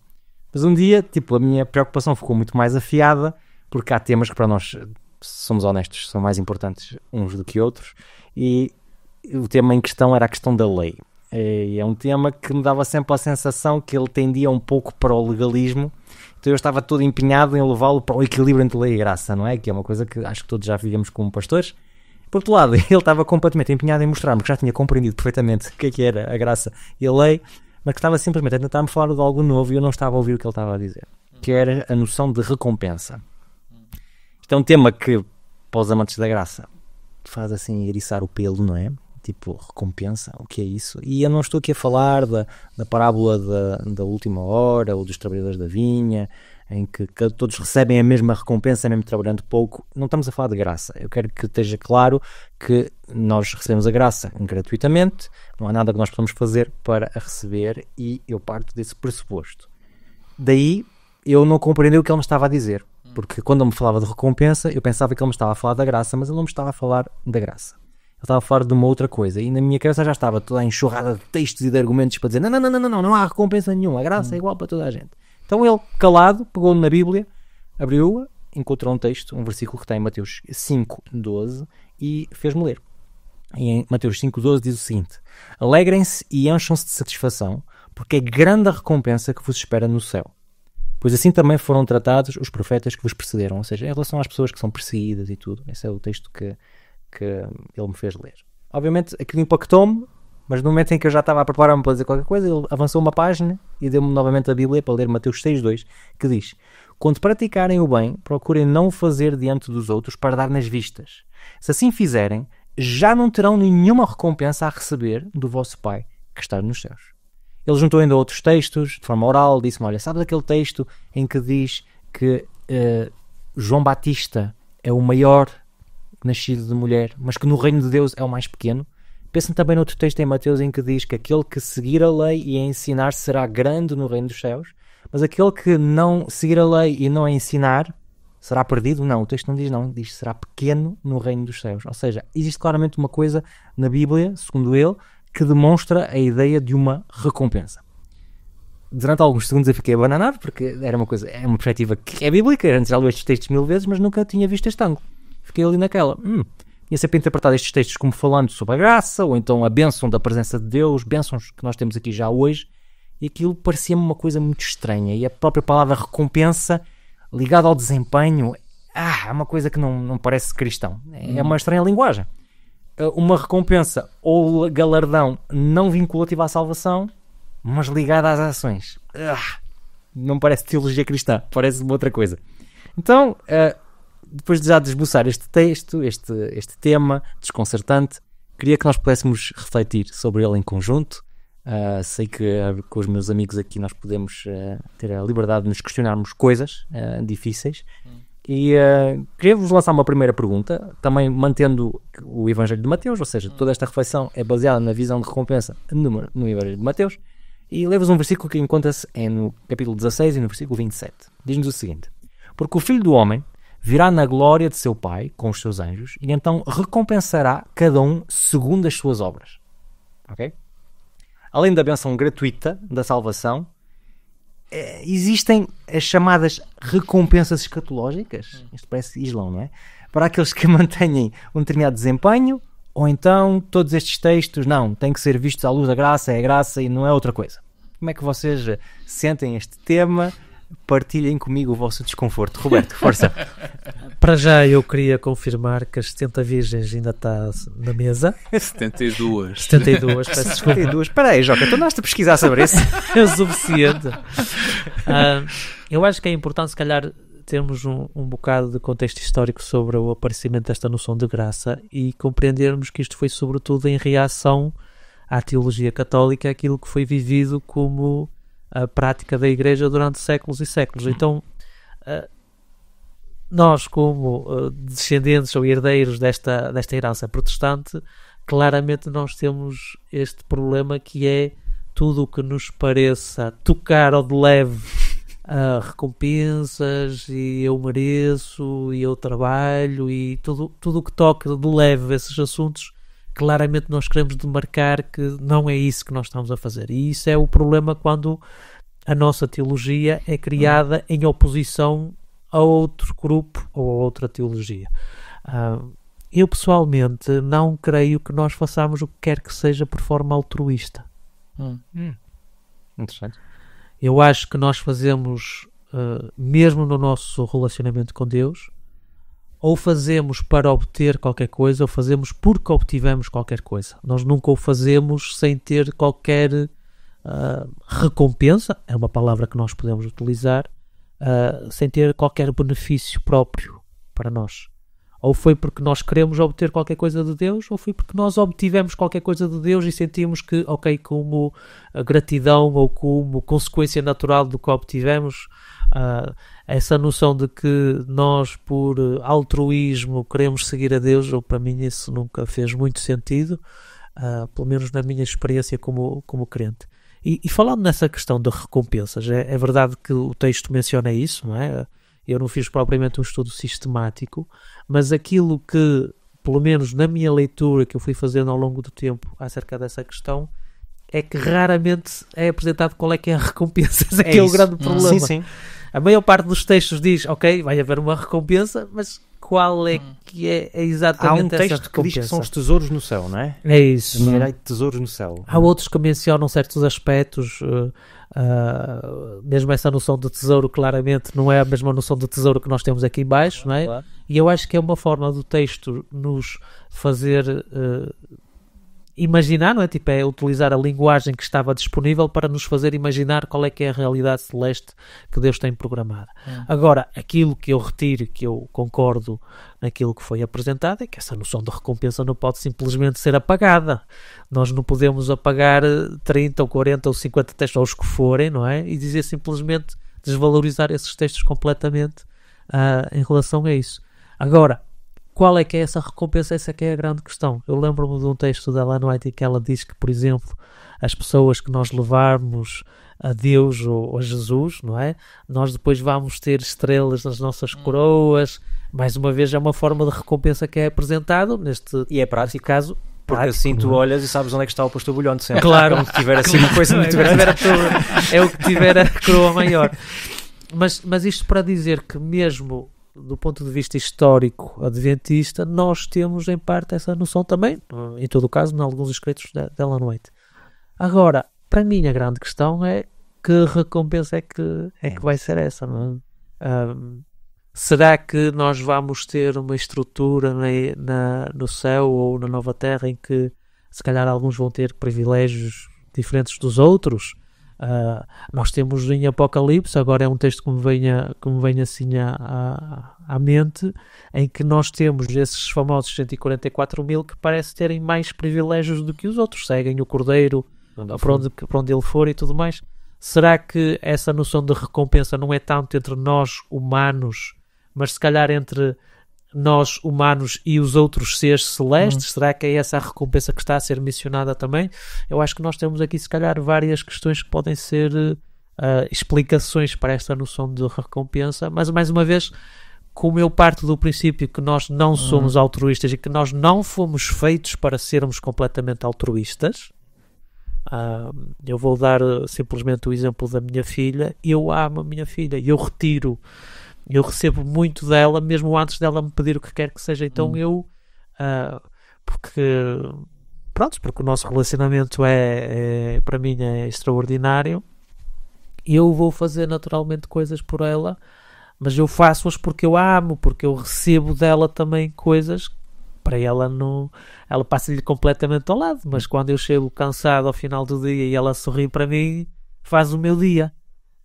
Mas um dia, a minha preocupação ficou muito mais afiada, porque há temas que para nós, somos honestos, são mais importantes uns do que outros, e o tema em questão era a questão da lei. É um tema que me dava sempre a sensação que ele tendia um pouco para o legalismo, então eu estava todo empenhado em levá-lo para o equilíbrio entre lei e graça, não é? Que é uma coisa que acho que todos já vivemos como pastores. Por outro lado, ele estava completamente empenhado em mostrar-me que já tinha compreendido perfeitamente o que era a graça e a lei, mas que estava simplesmente a tentar-me falar de algo novo e eu não estava a ouvir o que ele estava a dizer, que era a noção de recompensa. Isto é um tema que, para os amantes da graça, faz assim eriçar o pelo, não é? Tipo, recompensa, o que é isso? E eu não estou aqui a falar da parábola da última hora ou dos trabalhadores da vinha, em que todos recebem a mesma recompensa, mesmo trabalhando pouco. Não estamos a falar de graça. Eu quero que esteja claro que nós recebemos a graça gratuitamente, não há nada que nós possamos fazer para a receber, e eu parto desse pressuposto. Daí, eu não compreendi o que ele me estava a dizer, porque quando ele me falava de recompensa, eu pensava que ele me estava a falar da graça, mas ele não me estava a falar da graça. Ele estava a falar de uma outra coisa, e na minha cabeça já estava toda a enxurrada de textos e de argumentos para dizer não há recompensa nenhuma, a graça é igual para toda a gente. Então ele, calado, pegou na Bíblia, abriu-a, encontrou um texto, um versículo que está em Mateus 5:12 e fez-me ler. E em Mateus 5:12 diz o seguinte: alegrem-se e encham-se de satisfação, porque é grande a recompensa que vos espera no céu. Pois assim também foram tratados os profetas que vos precederam, ou seja, em relação às pessoas que são perseguidas e tudo. Esse é o texto que ele me fez ler. Obviamente aquilo impactou-me, mas no momento em que eu já estava a preparar-me para dizer qualquer coisa, ele avançou uma página e deu-me novamente a Bíblia para ler Mateus 6:2, que diz: quando praticarem o bem, procurem não o fazer diante dos outros para dar nas vistas. Se assim fizerem, já não terão nenhuma recompensa a receber do vosso Pai que está nos céus. Ele juntou ainda outros textos, de forma oral, disse-me: olha, sabes aquele texto em que diz que João Batista é o maior nascido de mulher, mas que no reino de Deus é o mais pequeno? Pensa também noutro texto em Mateus em que diz que aquele que seguir a lei e a ensinar será grande no reino dos céus, mas aquele que não seguir a lei e não a ensinar será perdido? Não, o texto não diz será pequeno no reino dos céus. Ou seja, existe claramente uma coisa na Bíblia, segundo ele, que demonstra a ideia de uma recompensa. Durante alguns segundos eu fiquei abananado, porque é uma perspectiva que é bíblica, antes já li estes textos 1000 vezes, mas nunca tinha visto este ângulo. Fiquei ali naquela. Tinha sempre interpretado estes textos como falando sobre a graça, ou então a bênção da presença de Deus, bênçãos que nós temos aqui já hoje, e aquilo parecia-me uma coisa muito estranha, e a própria palavra recompensa, ligada ao desempenho, é uma coisa que não parece cristão. É uma estranha linguagem. Uma recompensa ou galardão não vinculativa à salvação, mas ligada às ações. Não parece teologia cristã, parece uma outra coisa. Então, depois de já desboçar este texto, este tema desconcertante, queria que nós pudéssemos refletir sobre ele em conjunto. Sei que com os meus amigos aqui nós podemos ter a liberdade de nos questionarmos coisas difíceis. E queria-vos lançar uma primeira pergunta, também mantendo o Evangelho de Mateus, ou seja, toda esta reflexão é baseada na visão de recompensa no Evangelho de Mateus, e levo-vos um versículo que encontra-se no capítulo 16 e no versículo 27. Diz-nos o seguinte: porque o Filho do Homem virá na glória de seu Pai com os seus anjos, e então recompensará cada um segundo as suas obras. Ok? Além da bênção gratuita da salvação, existem as chamadas recompensas escatológicas. Isto parece Islão, não é? Para aqueles que mantenham um determinado desempenho, ou então todos estes textos, têm que ser vistos à luz da graça, é graça e não é outra coisa. Como é que vocês sentem este tema? Partilhem comigo o vosso desconforto. Roberto, força. Para já eu queria confirmar que as 70 virgens ainda está na mesa. 72. 72, peço desculpa. 72. Espera aí, Joca, tu andaste a pesquisar sobre isso? É o suficiente. Eu acho que é importante, se calhar, termos um bocado de contexto histórico sobre o aparecimento desta noção de graça e compreendermos que isto foi sobretudo em reação à teologia católica, aquilo que foi vivido como a prática da Igreja durante séculos e séculos. Então, nós, como descendentes ou herdeiros desta herança protestante, claramente nós temos este problema que é tudo o que nos pareça tocar ao de leve a recompensas, e eu mereço, e eu trabalho, e tudo o que toca de leve esses assuntos, claramente nós queremos demarcar que não é isso que nós estamos a fazer. E isso é o problema quando a nossa teologia é criada em oposição a outro grupo ou a outra teologia. Eu pessoalmente não creio que nós façamos o que quer que seja por forma altruísta. Interessante. Eu acho que nós fazemos, mesmo no nosso relacionamento com Deus, ou fazemos para obter qualquer coisa, ou fazemos porque obtivemos qualquer coisa. Nós nunca o fazemos sem ter qualquer recompensa, é uma palavra que nós podemos utilizar, sem ter qualquer benefício próprio para nós. Ou foi porque nós queremos obter qualquer coisa de Deus, ou foi porque nós obtivemos qualquer coisa de Deus e sentimos que, ok, como gratidão ou como consequência natural do que obtivemos, essa noção de que nós, por altruísmo, queremos seguir a Deus, ou para mim isso nunca fez muito sentido, pelo menos na minha experiência como crente. E falando nessa questão de recompensas, é verdade que o texto menciona isso, não é? Eu não fiz propriamente um estudo sistemático, mas aquilo que, pelo menos na minha leitura que eu fui fazendo ao longo do tempo acerca dessa questão, é que raramente é apresentado qual é que é a recompensa. Esse é o grande problema. Sim. A maior parte dos textos diz, ok, vai haver uma recompensa, mas qual é que é exatamente essa recompensa? Há um texto que diz que são os tesouros no céu, não é? É isso. Mineirei de tesouros no céu. Há outros que mencionam certos aspectos, mesmo essa noção de tesouro claramente não é a mesma noção de tesouro que nós temos aqui em baixo, não é? Claro. E eu acho que é uma forma do texto nos fazer imaginar, não é? Tipo, é utilizar a linguagem que estava disponível para nos fazer imaginar qual é que é a realidade celeste que Deus tem programada. Agora, aquilo que eu retiro, que eu concordo naquilo que foi apresentado, é que essa noção de recompensa não pode simplesmente ser apagada. Nós não podemos apagar 30 ou 40 ou 50 textos, ou os que forem, não é? E dizer simplesmente, desvalorizar esses textos completamente em relação a isso. Agora, qual é que é essa recompensa? Essa que é a grande questão. Eu lembro-me de um texto da Ellen White em que ela diz que, por exemplo, as pessoas que nós levarmos a Deus ou a Jesus, não é? Nós depois vamos ter estrelas nas nossas coroas. Mais uma vez, é uma forma de recompensa que é apresentado E é prático. caso. Porque assim tu olhas e sabes onde é que está o posturbilhão de sempre. Claro. Quando tiver assim uma coisa muito grande. É o que tiver a coroa maior. Mas isto para dizer que mesmo do ponto de vista histórico adventista, nós temos em parte essa noção também, em todo o caso, em alguns escritos da Ellen White. Agora, para mim a grande questão é que recompensa é que vai ser essa, não é? Será que nós vamos ter uma estrutura no céu ou na nova terra em que se calhar alguns vão ter privilégios diferentes dos outros? Nós temos em Apocalipse, agora é um texto que me vem assim à mente, em que nós temos esses famosos 144 mil que parece terem mais privilégios do que os outros, seguem o Cordeiro para onde ele for e tudo mais. Será que essa noção de recompensa não é tanto entre nós humanos, mas se calhar entre nós humanos e os outros seres celestes? Será que é essa a recompensa que está a ser mencionada também? Eu acho que nós temos aqui se calhar várias questões que podem ser explicações para esta noção de recompensa, mas mais uma vez, como eu parto do princípio que nós não somos altruístas e que nós não fomos feitos para sermos completamente altruístas, eu vou dar simplesmente o exemplo da minha filha. Eu amo a minha filha e eu recebo muito dela, mesmo antes dela me pedir o que quer que seja. Então porque o nosso relacionamento para mim é extraordinário. Eu vou fazer naturalmente coisas por ela, mas eu faço-as porque eu amo, porque eu recebo dela também coisas para ela não... Ela passa-lhe completamente ao lado, mas quando eu chego cansado ao final do dia e ela sorri para mim, faz o meu dia.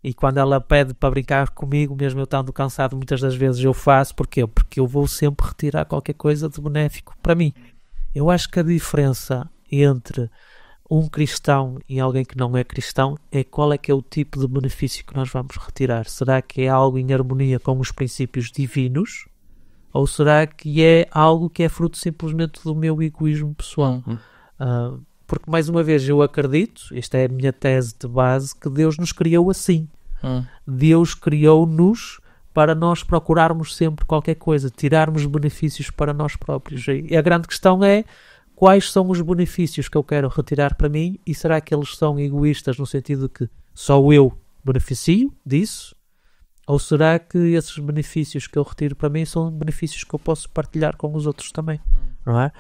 E quando ela pede para brincar comigo, mesmo eu estando cansado, muitas das vezes eu faço. Porquê? Porque eu vou sempre retirar qualquer coisa de benéfico para mim. Eu acho que a diferença entre um cristão e alguém que não é cristão é qual é que é o tipo de benefício que nós vamos retirar. Será que é algo em harmonia com os princípios divinos? Ou será que é algo que é fruto simplesmente do meu egoísmo pessoal? Porque, mais uma vez, eu acredito, esta é a minha tese de base, que Deus nos criou assim. Deus criou-nos para nós procurarmos sempre qualquer coisa, tirarmos benefícios para nós próprios. E a grande questão é quais são os benefícios que eu quero retirar para mim, e será que eles são egoístas no sentido de que só eu beneficio disso? Ou será que esses benefícios que eu retiro para mim são benefícios que eu posso partilhar com os outros também? Não é?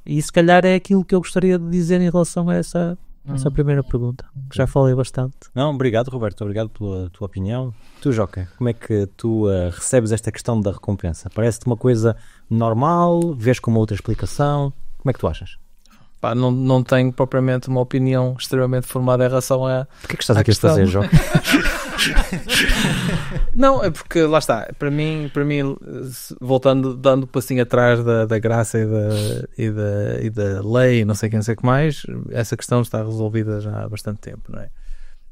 E se calhar é aquilo que eu gostaria de dizer em relação a Essa é a primeira pergunta, que já falei bastante. Não, obrigado, Roberto. Obrigado pela tua opinião. Tu, Joca, como é que tu recebes esta questão da recompensa? Parece-te uma coisa normal? Vês com uma outra explicação? Como é que tu achas? Pá, não tenho propriamente uma opinião extremamente formada em relação a... Porquê que estás à aqui a questão. fazer, Joca? Não, é porque, lá está, para mim voltando, dando um passinho atrás da graça e da lei, não sei quem sei que mais, essa questão está resolvida já há bastante tempo, não é?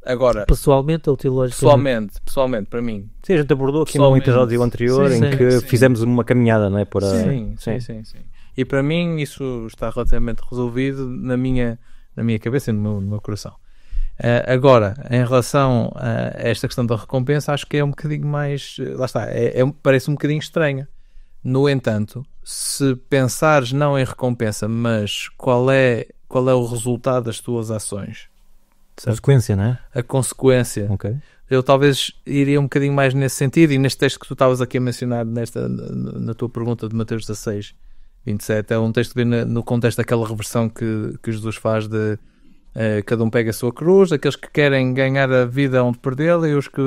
Agora, Pessoalmente ou teologicamente? pessoalmente, para mim, Sim, a gente abordou aqui num Pessoalmente, episódio anterior sim, em que sim. fizemos uma caminhada, não é? Por sim. E para mim isso está relativamente resolvido na minha cabeça e no meu coração. Agora, em relação a esta questão da recompensa, acho que é um bocadinho mais... Lá está, parece um bocadinho estranha. No entanto, se pensares não em recompensa, mas qual é o resultado das tuas ações, certo? consequência, não é? A consequência, Ok. eu talvez iria um bocadinho mais nesse sentido, e neste texto que tu estavas aqui a mencionar na tua pergunta de Mateus 16, 27, é um texto que vem no contexto daquela reversão que Jesus faz de cada um pega a sua cruz, aqueles que querem ganhar a vida onde perdê-la e os que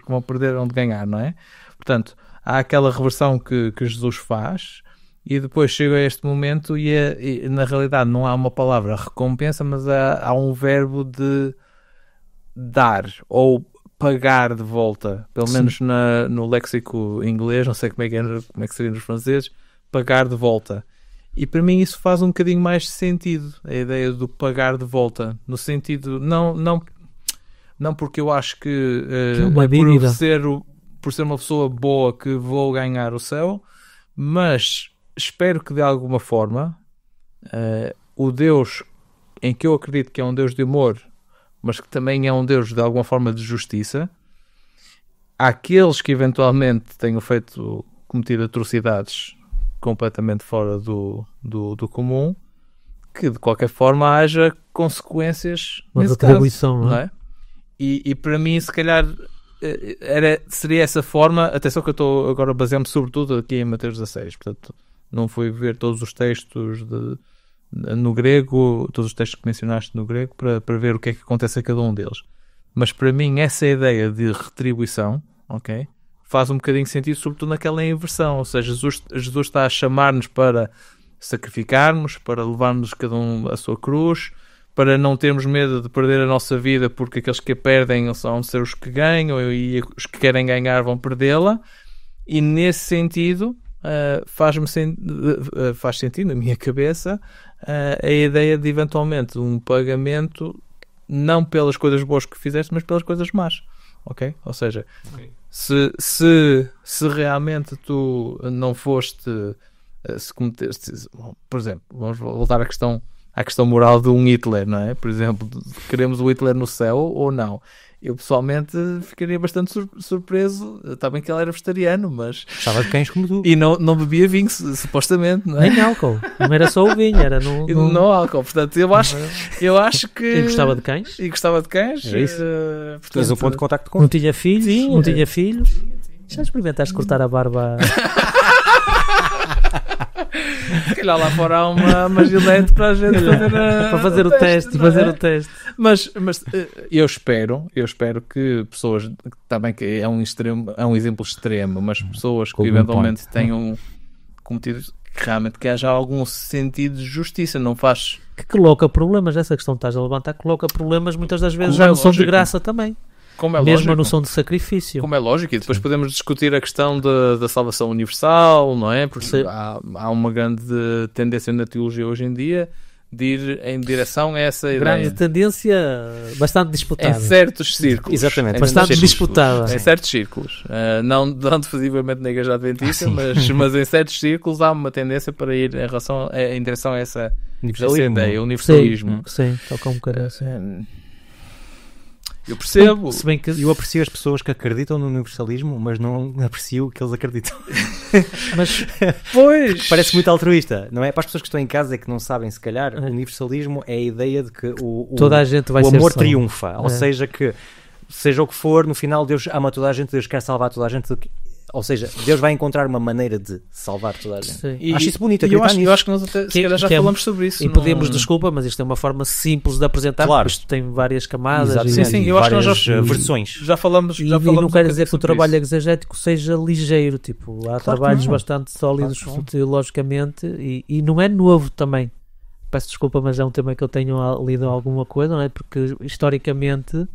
vão perder onde ganhar, não é? Portanto, há aquela reversão que Jesus faz, e depois chega a este momento e na realidade não há uma palavra recompensa, mas há um verbo de dar ou pagar de volta, pelo menos no léxico inglês, não sei como é que seria nos franceses, pagar de volta. E para mim isso faz um bocadinho mais sentido, a ideia do pagar de volta, no sentido, não porque eu acho que por ser uma pessoa boa que vou ganhar o céu, mas espero que de alguma forma o Deus em que eu acredito que é um Deus de amor, mas que também é um Deus de alguma forma de justiça, àqueles que eventualmente tenham cometido atrocidades completamente fora do comum, que de qualquer forma haja consequências Uma nesse retribuição, caso, não é? E para mim, se calhar, seria essa forma. Atenção que eu estou agora a basear-me sobretudo aqui em Mateus 16, portanto não fui ver todos os textos no grego, todos os textos que mencionaste no grego, para ver o que é que acontece a cada um deles. Mas para mim essa ideia de retribuição, ok, faz um bocadinho sentido, sobretudo naquela inversão, ou seja, Jesus está a chamar-nos para sacrificarmos, para levarmos cada um a sua cruz, para não termos medo de perder a nossa vida, porque aqueles que a perdem são ser os que ganham e os que querem ganhar vão perdê-la, e nesse sentido faz sentido na minha cabeça a ideia de eventualmente um pagamento não pelas coisas boas que fizeste, mas pelas coisas más, ok? Ou seja, se realmente tu não foste, se cometeste, por exemplo, vamos voltar à questão moral de um Hitler, não é? Por exemplo, queremos o Hitler no céu ou não? Eu pessoalmente ficaria bastante surpreso. Está bem que ele era vegetariano, mas... Gostava de cães como tu. E não bebia vinho, supostamente, não é? Nem álcool. Não era só o vinho, era Não álcool. Portanto, eu acho que... E gostava de cães. É isso. Tens um ponto de contacto com Não tinha filhos. Sim, não tinha filhos. Já experimentaste cortar a barba? Se calhar lá fora há uma gilete para a gente fazer o teste. Fazer o teste. Mas eu espero que pessoas, também que é um exemplo extremo, mas pessoas que eventualmente tenham cometido, que realmente que haja algum sentido de justiça, não faz... Que coloca problemas, essa questão que estás a levantar, coloca problemas muitas das vezes Como já é não são de lógico. graça também. Como é Mesmo lógico. a noção de sacrifício. Como é lógico, e depois podemos discutir a questão da salvação universal, não é? Porque há uma grande tendência na teologia hoje em dia de ir em direção a essa ideia. Grande tendência, bastante disputada. Em certos círculos. Exatamente. Bastante disputada. Em certos círculos. Não definitivamente na Igreja Adventista, mas em certos círculos há uma tendência para ir em direção a essa ideia, universalismo. Sim, toca um bocadinho assim. Eu percebo. Se bem que Eu aprecio as pessoas que acreditam no universalismo, mas não aprecio que eles acreditam. Mas, Pois. Parece muito altruísta, não é? Para as pessoas que estão em casa e que não sabem, se calhar, o universalismo é a ideia de que toda a gente vai o ser amor salvo. triunfa. Ou seja, que seja o que for, no final Deus ama toda a gente, Deus quer salvar toda a gente. Ou seja, Deus vai encontrar uma maneira de salvar toda a gente. Sim. Acho isso bonito, E eu acreditar acho que nós até, se calhar já que é- falamos sobre isso. E pedimos desculpa, mas isto é uma forma simples de apresentar, Claro. porque isto tem várias camadas. Exatamente. Sim, E eu acho que nós várias, já- versões. Já falamos. E Já falamos não quer um dizer que o sobre trabalho isso. exegético seja ligeiro, tipo, há que trabalhos não. bastante sólidos Claro que não. teologicamente e não é novo também. Peço desculpa, mas é um tema que eu tenho lido alguma coisa, não é? Porque historicamente,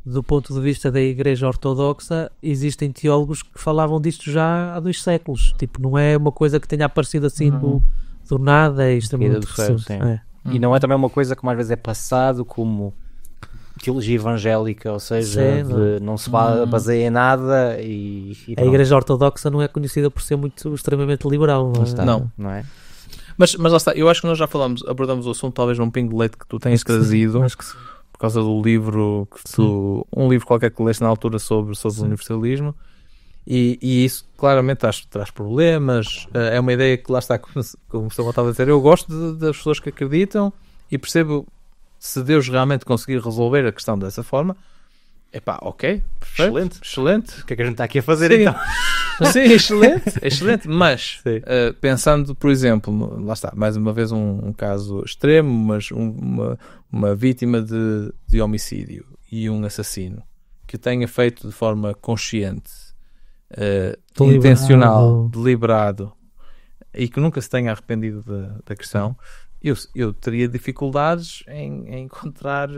do ponto de vista da Igreja Ortodoxa, existem teólogos que falavam disto já há 2 séculos. Tipo, não é uma coisa que tenha aparecido assim do nada, isto é Seguida muito do céu, recente. sim. É. E não é também uma coisa que mais vezes é passado como teologia evangélica, ou seja, Sim, não se baseia em nada e A pronto. Igreja Ortodoxa não é conhecida por ser muito extremamente liberal, não é? Está, Não. não é? Mas lá está, eu acho que nós já abordamos o assunto, talvez num pingo de leite que tu tens trazido, Acho que sim. por causa do livro um livro qualquer que leste na altura sobre o universalismo, e isso claramente traz problemas. É uma ideia que lá está, como o Samuel estava a dizer, eu gosto das pessoas que acreditam e percebo se Deus realmente conseguir resolver a questão dessa forma. Epá, ok, perfeito, excelente. O que é que a gente está aqui a fazer Sim. então? Sim, excelente, mas pensando, por exemplo, lá está, mais uma vez um caso extremo, mas uma vítima de homicídio e um assassino que tenha feito de forma consciente, intencional, deliberado e que nunca se tenha arrependido da questão, eu teria dificuldades em encontrar...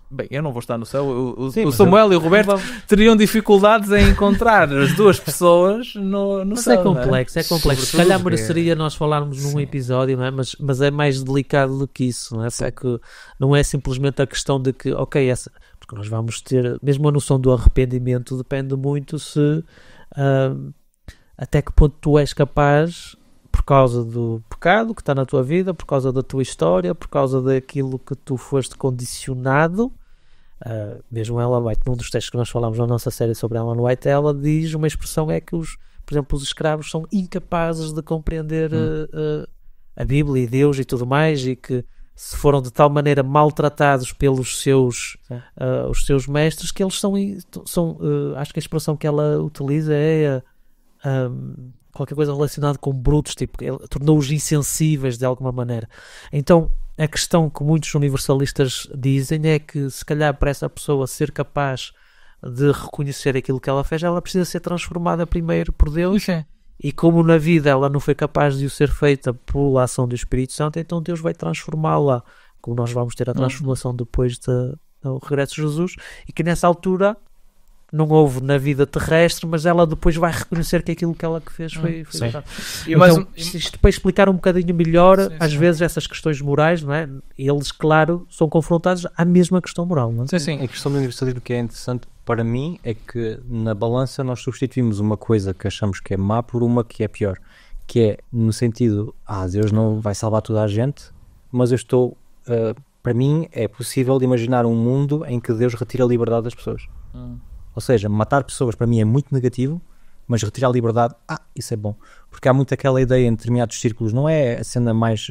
bem, eu não vou estar no céu. O Samuel e o Roberto teriam dificuldades em encontrar as duas pessoas no Mas céu. é complexo, é complexo. Se Sobretudo calhar porque- mereceria nós falarmos num episódio, não é? Mas é mais delicado do que isso, não é? Porque não é simplesmente a questão de que, ok, porque nós vamos ter, mesmo a noção do arrependimento depende muito se até que ponto tu és capaz, por causa do pecado que está na tua vida, por causa da tua história, por causa daquilo que tu foste condicionado. Mesmo Ellen White, num dos textos que nós falamos na nossa série sobre Ellen White, ela diz uma expressão é que por exemplo, os escravos são incapazes de compreender a Bíblia e Deus e tudo mais, e que se foram de tal maneira maltratados pelos os seus mestres, que eles são acho que a expressão que ela utiliza é qualquer coisa relacionada com brutos, tipo, tornou-os insensíveis de alguma maneira. Então a questão que muitos universalistas dizem é que se calhar para essa pessoa ser capaz de reconhecer aquilo que ela fez, ela precisa ser transformada primeiro por Deus, e como na vida ela não foi capaz de o ser feita pela ação do Espírito Santo, então Deus vai transformá-la, como nós vamos ter a transformação depois do regresso de Jesus, e que nessa altura não houve na vida terrestre, mas ela depois vai reconhecer que aquilo que ela fez foi verdade. E mais Isto para explicar um bocadinho melhor, às vezes essas questões morais, não é? Eles, claro, são confrontados à mesma questão moral, não é? Sim. A questão do universalismo que é interessante para mim é que na balança nós substituímos uma coisa que achamos que é má por uma que é pior, que é no sentido, Deus não vai salvar toda a gente, mas eu estou, para mim é possível de imaginar um mundo em que Deus retira a liberdade das pessoas. Ou seja, matar pessoas para mim é muito negativo, mas retirar a liberdade, isso é bom. Porque há muito aquela ideia em determinados círculos, não é a cena mais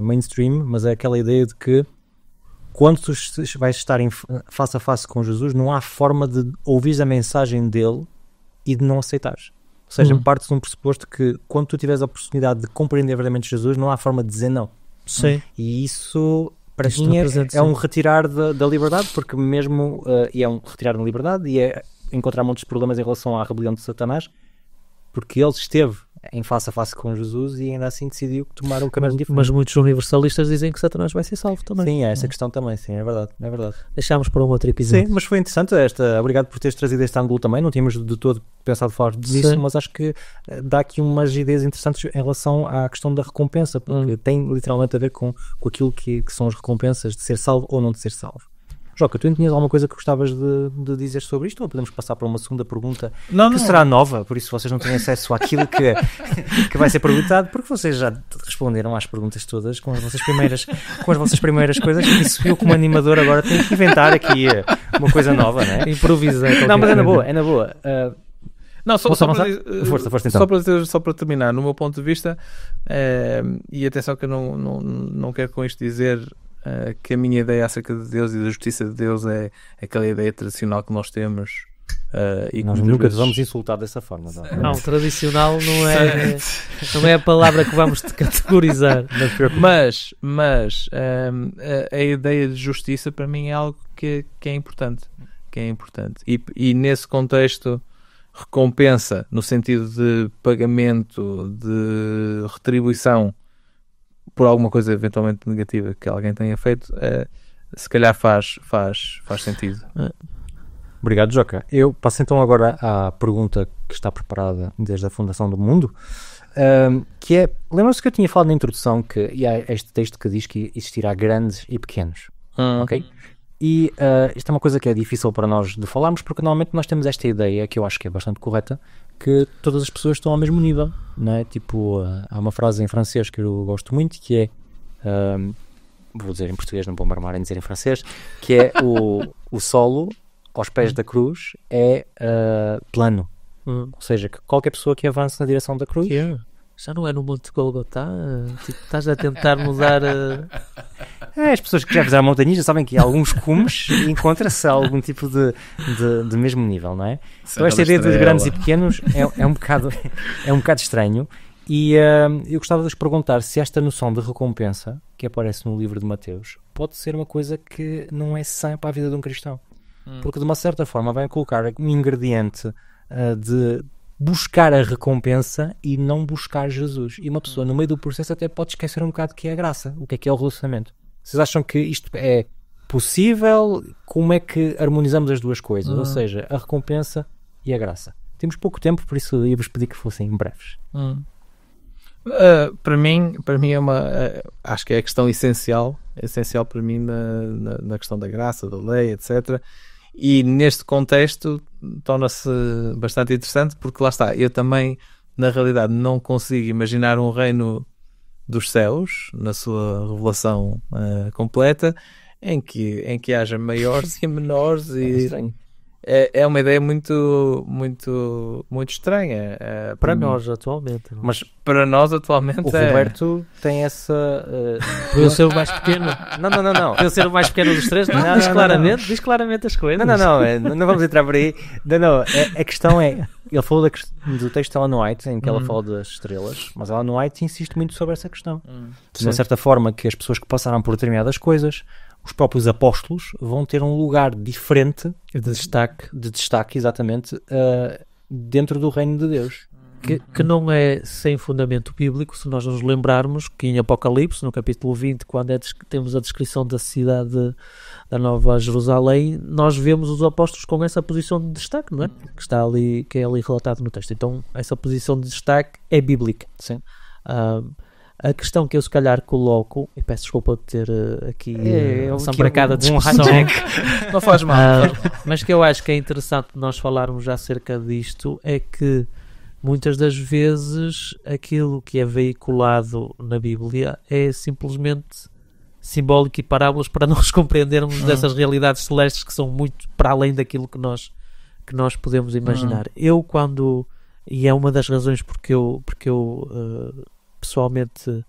mainstream, mas é aquela ideia de que quando tu vais estar face a face com Jesus, não há forma de ouvir a mensagem dele e de não aceitares. Ou seja, parte de um pressuposto que quando tu tiveres a oportunidade de compreender verdadeiramente Jesus, não há forma de dizer não. Sim. E isso... Para Isto mim representa, é um sim. retirar da liberdade, porque mesmo e é um retirar da liberdade e é encontrar muitos problemas em relação à rebelião de Satanás, porque ele esteve em face a face com Jesus e ainda assim decidiu tomar um caminho diferente. Mas muitos universalistas dizem que Satanás vai ser salvo também. Sim, é essa questão também, sim, é verdade. Deixámos para um outro episódio. Sim, mas foi interessante obrigado por teres trazido este ângulo também, não tínhamos de todo pensado falar disso, Sim. mas acho que dá aqui umas ideias interessantes em relação à questão da recompensa, porque tem literalmente a ver com aquilo que são as recompensas de ser salvo ou não de ser salvo. Joca, tu ainda tinhas alguma coisa que gostavas de dizer sobre isto, ou podemos passar para uma segunda pergunta que será nova, por isso vocês não têm acesso àquilo que vai ser perguntado, porque vocês já responderam às perguntas todas com as vossas primeiras coisas, por isso eu como animador agora tenho que inventar aqui uma coisa nova, não é? Improvisar. Não, mas é na boa. Não, só Força. para terminar, no meu ponto de vista, e atenção que eu não quero com isto dizer que a minha ideia acerca de Deus e da justiça de Deus é aquela ideia tradicional que nós temos E Nós muitas nunca vezes- vamos insultar dessa forma. Não, tradicional não é a palavra que vamos te categorizar. Mas a ideia de justiça para mim é algo que é importante. E nesse contexto, recompensa no sentido de pagamento, de retribuição por alguma coisa eventualmente negativa que alguém tenha feito, se calhar faz sentido. Obrigado, Joca. Eu passo então agora à pergunta que está preparada desde a fundação do mundo, que é, lembram-se que eu tinha falado na introdução que há este texto que diz que existirá grandes e pequenos, ok? E isto é uma coisa que é difícil para nós de falarmos, porque normalmente nós temos esta ideia, que eu acho que é bastante correta, que todas as pessoas estão ao mesmo nível, não é? Tipo, há uma frase em francês que eu gosto muito, que é, vou dizer em português, não vou me armar em dizer em francês, que é o solo aos pés da cruz é plano. Ou seja, que qualquer pessoa que avance na direção da cruz... Já não é no Monte Golgotá? Tipo, estás a tentar mudar... As pessoas que já fizeram montanhismo sabem que em alguns cumes encontra-se algum tipo de mesmo nível, não é? Então esta ideia dos grandes e pequenos é um bocado estranho, e eu gostava de vos perguntar se esta noção de recompensa que aparece no livro de Mateus pode ser uma coisa que não é sã para a vida de um cristão. Porque de uma certa forma vai colocar um ingrediente de buscar a recompensa e não buscar Jesus. E uma pessoa no meio do processo até pode esquecer um bocado que é a graça, o que é o relacionamento. Vocês acham que isto é possível? Como é que harmonizamos as duas coisas? Ou seja, a recompensa e a graça. Temos pouco tempo, por isso ia-vos pedir que fossem breves. Para mim é acho que é a questão essencial para mim na questão da graça, da lei, etc. E neste contexto torna-se bastante interessante, porque lá está, eu também na realidade não consigo imaginar um reino dos céus na sua revelação completa em que haja maiores e menores, e é uma ideia muito estranha Para nós atualmente. Mas para nós atualmente. o Roberto tem essa... Por eu ser o mais pequeno. Não. Por eu ser o mais pequeno dos três, Não, diz claramente as coisas. Não vamos entrar por aí. Não, a questão é, ele falou do texto de Ellen White, em que ela fala das estrelas, mas Ellen White insiste muito sobre essa questão. De uma certa forma, que as pessoas que passaram por determinadas coisas, os próprios apóstolos, vão ter um lugar diferente de destaque, exatamente, dentro do reino de Deus. Que não é sem fundamento bíblico, se nós nos lembrarmos que em Apocalipse, no capítulo 20, quando temos a descrição da cidade da Nova Jerusalém, nós vemos os apóstolos com essa posição de destaque, não é? Que é ali relatado no texto. Então, essa posição de destaque é bíblica. Sim. A questão que eu se calhar coloco, e peço desculpa por ter aqui essa bracada de discussão, Não faz mal. mas que eu acho que é interessante nós falarmos já acerca disto, é que muitas das vezes aquilo que é veiculado na Bíblia é simplesmente simbólico e parábolas para nós compreendermos dessas realidades celestes que são muito para além daquilo que nós podemos imaginar. E é uma das razões porque eu pessoalmente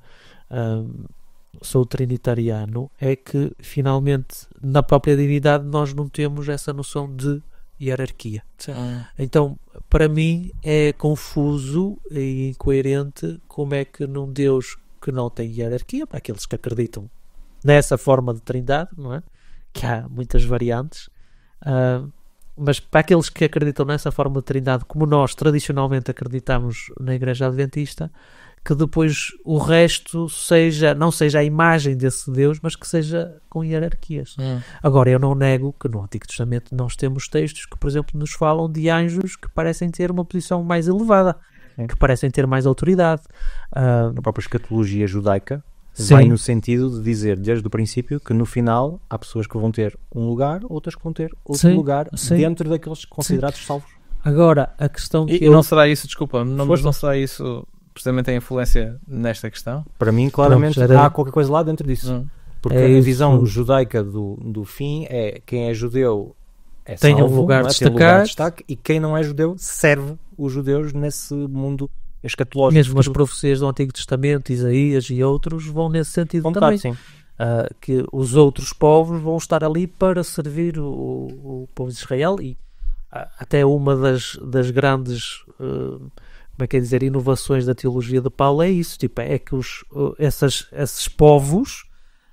sou trinitariano, é que finalmente na própria divindade nós não temos essa noção de hierarquia. Então, para mim é confuso e incoerente como é que num Deus que não tem hierarquia, para aqueles que acreditam nessa forma de trindade, não é? Que há muitas variantes, mas para aqueles que acreditam nessa forma de trindade, como nós tradicionalmente acreditamos na Igreja Adventista, que depois o resto não seja a imagem desse Deus, mas que seja com hierarquias. Agora, eu não nego que no Antigo Testamento nós temos textos que, por exemplo, nos falam de anjos que parecem ter uma posição mais elevada, que parecem ter mais autoridade. A própria escatologia judaica vai no sentido de dizer, desde o princípio, que no final há pessoas que vão ter um lugar, outras que vão ter outro lugar, dentro daqueles considerados salvos. Agora, a questão que não será isso, desculpa, não será isso precisamente a influência nesta questão? Para mim, claramente, há qualquer coisa lá dentro disso. Porque a visão judaica do fim é quem é judeu é tem salvo, um lugar de tem lugar de destaque, e quem não é judeu serve os judeus nesse mundo escatológico. Mesmo as profecias do Antigo Testamento, Isaías e outros, vão nesse sentido também. Sim. Que os outros povos vão estar ali para servir o povo de Israel, e até uma das grandes como é que é dizer, inovações da teologia de Paulo é isso, tipo, é que esses povos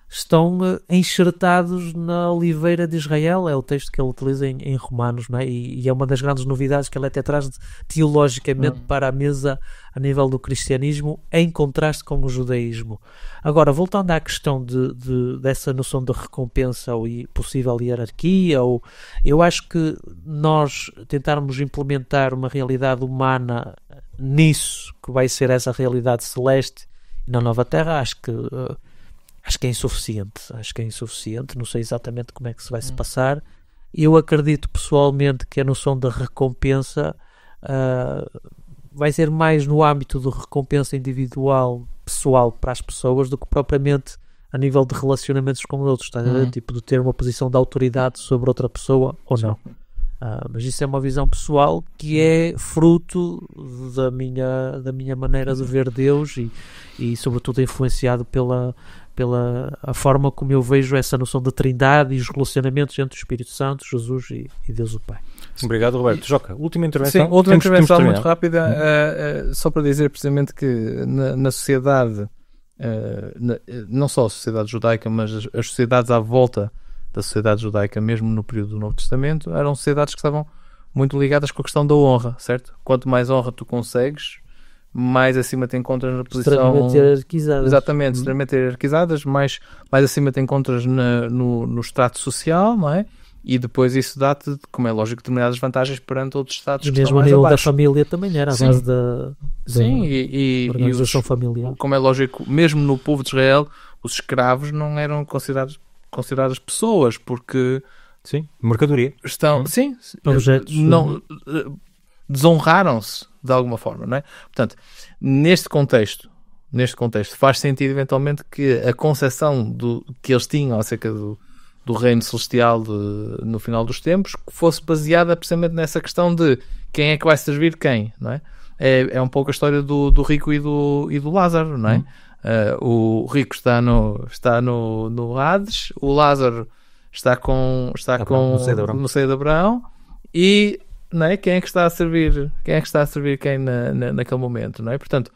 estão enxertados na oliveira de Israel, é o texto que ele utiliza em Romanos, não é? E é uma das grandes novidades que ele até traz teologicamente para a mesa a nível do cristianismo, em contraste com o judaísmo. Agora, voltando à questão dessa noção de recompensa ou possível hierarquia, eu acho que nós tentarmos implementar uma realidade humana nisso, que vai ser essa realidade celeste na nova terra, acho que é insuficiente, não sei exatamente como é que se vai se passar. Eu acredito pessoalmente que a noção da recompensa vai ser mais no âmbito de recompensa individual, pessoal para as pessoas, do que propriamente a nível de relacionamentos com outros, tá? Tipo de ter uma posição de autoridade sobre outra pessoa ou não. Mas isso é uma visão pessoal que é fruto da minha maneira de ver Deus e sobretudo influenciado pela a forma como eu vejo essa noção de trindade e os relacionamentos entre o Espírito Santo, Jesus e Deus o Pai. Obrigado, Roberto. Joca, última intervenção. Sim, última intervenção muito rápida, só para dizer precisamente que na sociedade, não só a sociedade judaica, mas as sociedades à volta da sociedade judaica, mesmo no período do Novo Testamento, eram sociedades que estavam muito ligadas com a questão da honra, certo? Quanto mais honra tu consegues, mais acima te encontras na posição... Extremamente hierarquizadas. Exatamente, extremamente hierarquizadas, mais acima te encontras no extrato social, não é? E depois isso dá-te, como é lógico, determinadas vantagens perante outros estados que mesmo estão mais a nível abaixo. Da família também era, a base da organização familiar. Como é lógico, mesmo no povo de Israel, os escravos não eram consideradas pessoas, porque sim, mercadoria estão, sim, objetos, não desonraram-se de alguma forma, não é? Portanto, neste contexto faz sentido eventualmente que a concepção que eles tinham acerca do reino celestial no final dos tempos fosse baseada precisamente nessa questão de quem é que vai servir quem, não é? É um pouco a história do rico e do Lázaro, não é? O rico está no Hades, o Lázaro está no seio de Abraão, e não é? Quem é que está a servir quem naquele momento, não é? Portanto,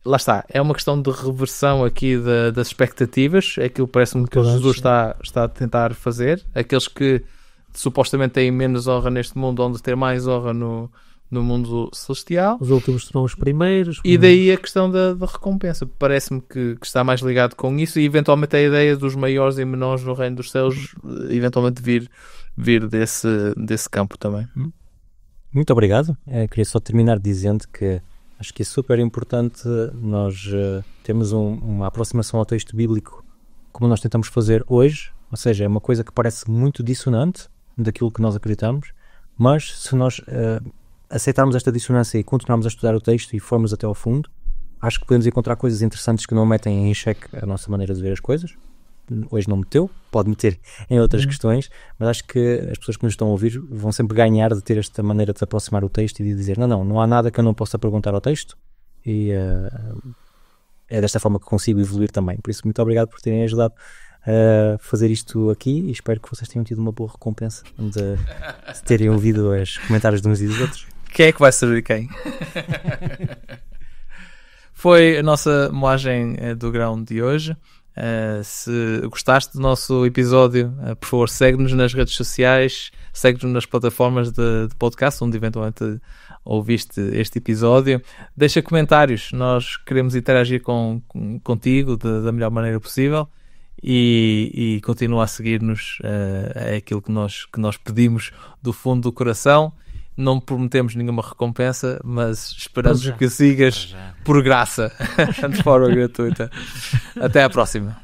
lá está, é uma questão de reversão aqui das expectativas, é aquilo que parece-me que Jesus está a tentar fazer. Aqueles que supostamente têm menos honra neste mundo, onde ter mais honra no mundo celestial. Os últimos serão os primeiros. E daí a questão da recompensa. Parece-me que está mais ligado com isso, e eventualmente a ideia dos maiores e menores no reino dos céus eventualmente vir desse campo também. Muito obrigado. Queria só terminar dizendo que acho que é super importante nós termos uma aproximação ao texto bíblico como nós tentamos fazer hoje, ou seja, é uma coisa que parece muito dissonante daquilo que nós acreditamos, mas se nós aceitarmos esta dissonância e continuarmos a estudar o texto e formos até ao fundo, acho que podemos encontrar coisas interessantes que não metem em xeque a nossa maneira de ver as coisas. Hoje não meteu, pode meter em outras questões, mas acho que as pessoas que nos estão a ouvir vão sempre ganhar de ter esta maneira de se aproximar o texto e de dizer não há nada que eu não possa perguntar ao texto, e é desta forma que consigo evoluir também. Por isso, muito obrigado por terem ajudado a fazer isto aqui, e espero que vocês tenham tido uma boa recompensa de terem ouvido os comentários de uns e dos outros. Quem é que vai servir quem? Foi a nossa moagem do grão de hoje. Se gostaste do nosso episódio, por favor, segue-nos nas redes sociais, segue-nos nas plataformas de podcast onde eventualmente ouviste este episódio. Deixa comentários, nós queremos interagir contigo da melhor maneira possível, e continua a seguir-nos. É aquilo que nós pedimos do fundo do coração. Não prometemos nenhuma recompensa, mas esperamos que sigas por graça, de forma gratuita. Até à próxima.